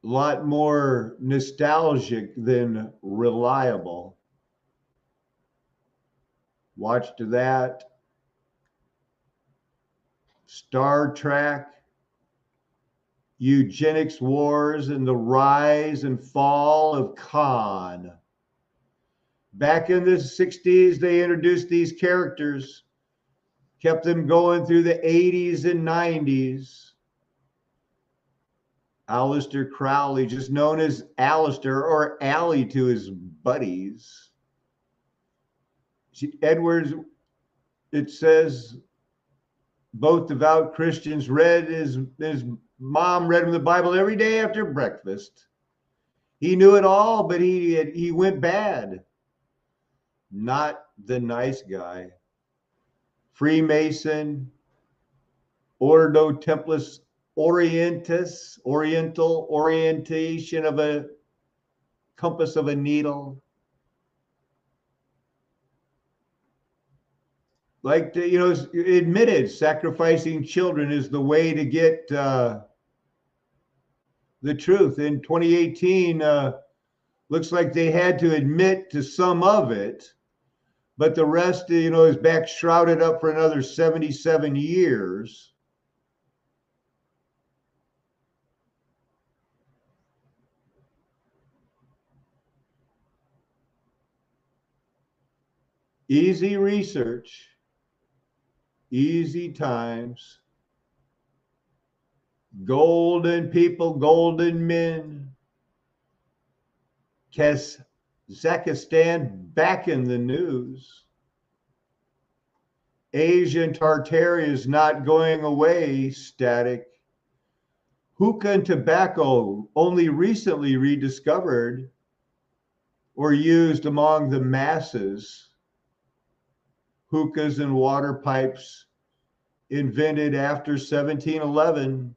A lot more nostalgic than reliable. Watched that. Star Trek, eugenics wars, and the rise and fall of Khan. Back in the 60s, they introduced these characters, kept them going through the 80s and 90s. Aleister Crowley, just known as Aleister or Allie to his buddies. Edwards, it says, both devout Christians read his mom read him the Bible every day after breakfast. He knew it all, but he went bad. Not the nice guy. Freemason, Ordo Templis Orientis, Oriental orientation of a compass of a needle. Like, admitted sacrificing children is the way to get the truth. In 2018, looks like they had to admit to some of it, but the rest, is back shrouded up for another 77 years. Easy research, easy times, golden people, golden men. Kazakhstan back in the news. Asian Tartaria is not going away, static. Hookah and tobacco only recently rediscovered or used among the masses. Hookahs and water pipes invented after 1711.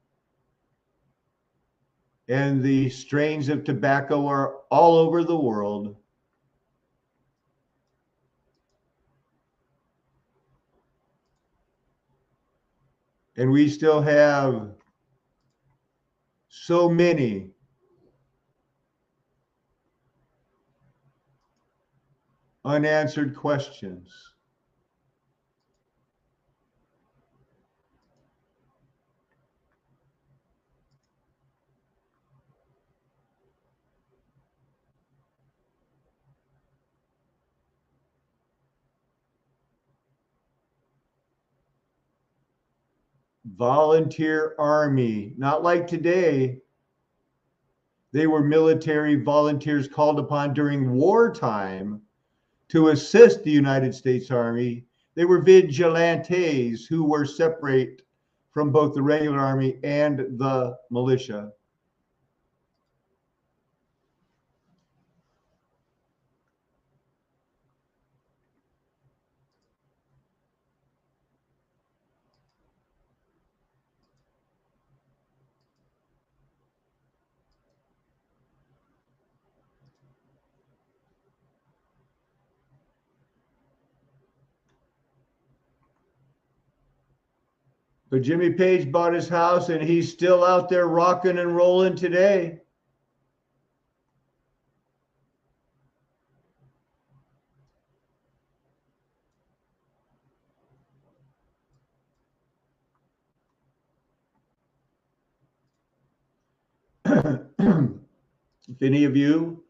And the strains of tobacco are all over the world. And we still have so many unanswered questions. Volunteer army, not like today. They were military volunteers called upon during wartime to assist the United States Army. They were vigilantes who were separate from both the regular army and the militia. But Jimmy Page bought his house and he's still out there rocking and rolling today. If any of you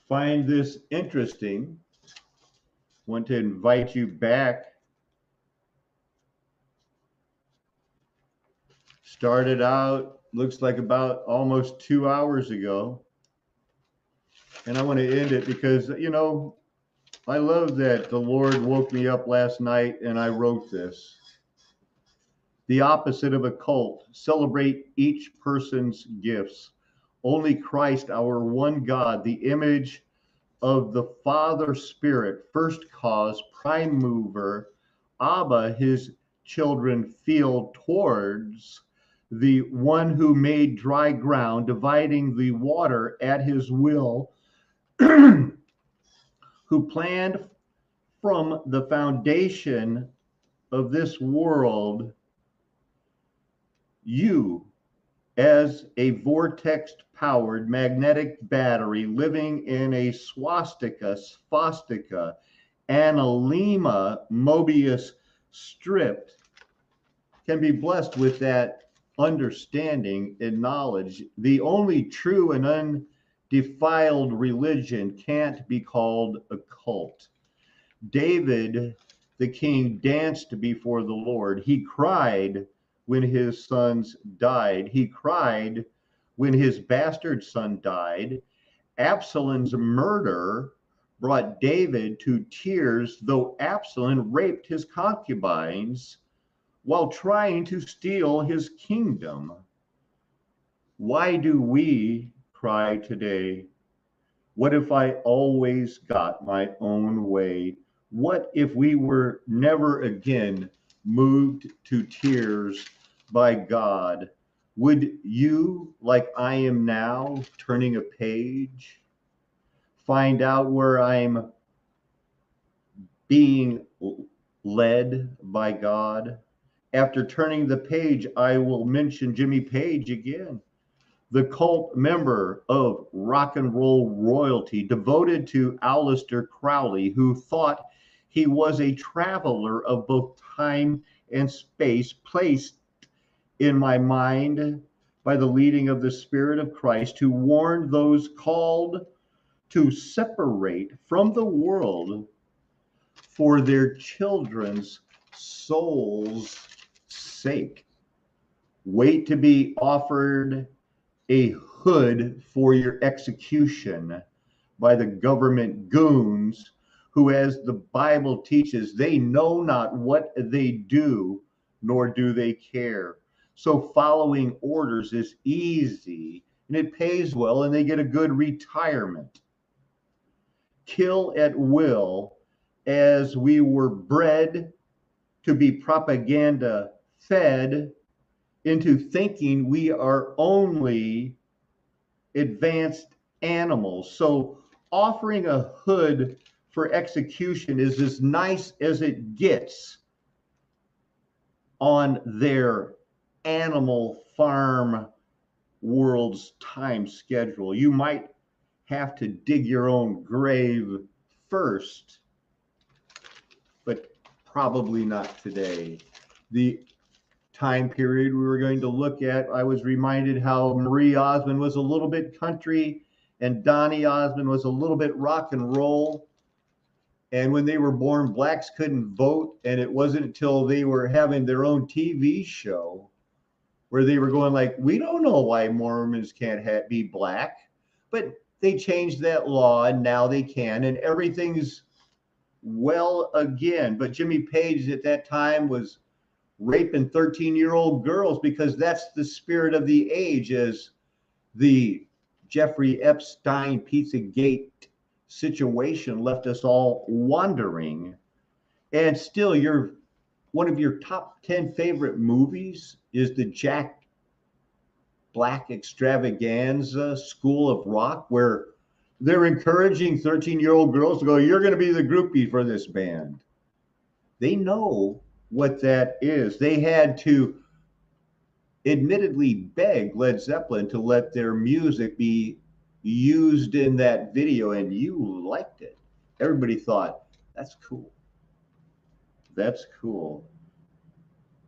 find this interesting, want to invite you back. Started out, looks like about almost 2 hours ago. And I want to end it because, you know, I love that the Lord woke me up last night and I wrote this. The opposite of a cult. Celebrate each person's gifts. Only Christ, our one God, the image of the Father Spirit, first cause, prime mover, Abba, his children feel towards the one who made dry ground, dividing the water at his will, who planned from the foundation of this world, you as a vortex-powered magnetic battery living in a Svastica Analima Mobius strip can be blessed with that understanding and knowledge. The only true and undefiled religion can't be called a cult. David, the king, danced before the Lord. He cried when his sons died. He cried when his bastard son died. Absalom's murder brought David to tears, though Absalom raped his concubines while trying to steal his kingdom. Why do we cry today? What if I always got my own way? What if we were never again moved to tears by God? Would you, like I am now, turning a page, find out where I'm being led by God? After turning the page, I will mention Jimmy Page again, the cult member of rock and roll royalty, devoted to Aleister Crowley, who thought he was a traveler of both time and space, placed in my mind by the leading of the Spirit of Christ, who warned those called to separate from the world for their children's souls' sake. Wait to be offered a hood for your execution by the government goons who, as the Bible teaches, they know not what they do, nor do they care. So following orders is easy and it pays well, and they get a good retirement. Kill at will, as we were bred to be propaganda fed into thinking we are only advanced animals. So offering a hood for execution is as nice as it gets on their animal farm world's time schedule. You might have to dig your own grave first, but probably not today. The time period we were going to look at, I was reminded how Marie Osmond was a little bit country and Donny Osmond was a little bit rock and roll. And when they were born, blacks couldn't vote. And it wasn't until they were having their own TV show where they were going like, we don't know why Mormons can't be black. But they changed that law and now they can, and everything's well again. But Jimmy Page at that time was raping 13-year-old girls because that's the spirit of the age, as the Jeffrey Epstein Pizzagate situation left us all wondering. And still, one of your top 10 favorite movies is the Jack Black extravaganza School of Rock, where they're encouraging 13-year-old girls to go, you're going to be the groupie for this band. They know what that is. They had to admittedly beg Led Zeppelin to let their music be used in that video, and you liked it. Everybody thought, that's cool. That's cool.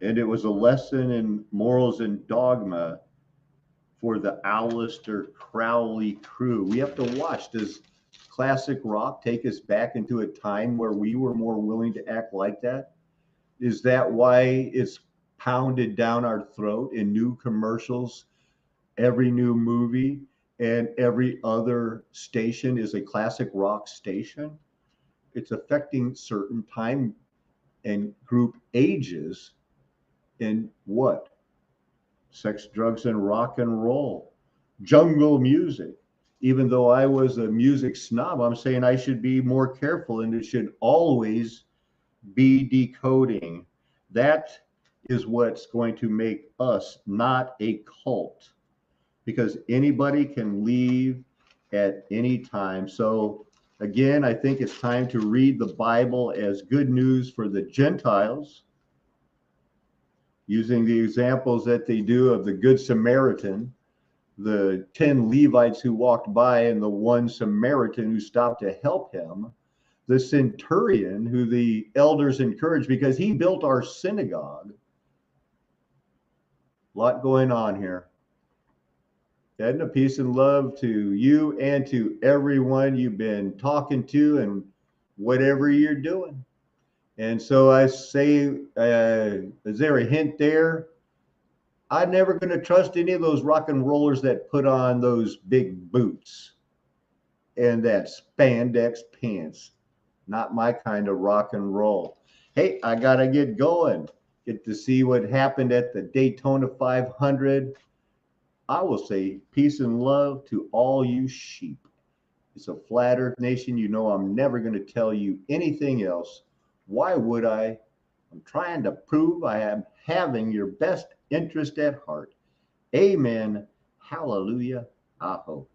And it was a lesson in morals and dogma for the Aleister Crowley crew. We have to watch. Does classic rock take us back into a time where we were more willing to act like that? Is that why it's pounded down our throat in new commercials? Every new movie and every other station is a classic rock station. It's affecting certain time and group ages in what? Sex, drugs, and rock and roll, jungle music. Even though I was a music snob, I'm saying I should be more careful, and it should always be decoding. That is what's going to make us not a cult, because anybody can leave at any time. So again, I think it's time to read the Bible as good news for the Gentiles, using the examples that they do of the Good Samaritan, the 10 Levites who walked by and the one Samaritan who stopped to help him, the centurion who the elders encouraged because he built our synagogue. A lot going on here. And a peace and love to you and to everyone you've been talking to and whatever you're doing. And so I say, is there a hint there? I'm never going to trust any of those rock and rollers that put on those big boots and that spandex pants. Not my kind of rock and roll. Hey, I got to get going. Get to see what happened at the Daytona 500. I will say peace and love to all you sheep. It's a flat earth nation. You know I'm never going to tell you anything else. Why would I? I'm trying to prove I am having your best interest at heart. Amen. Hallelujah. Aho.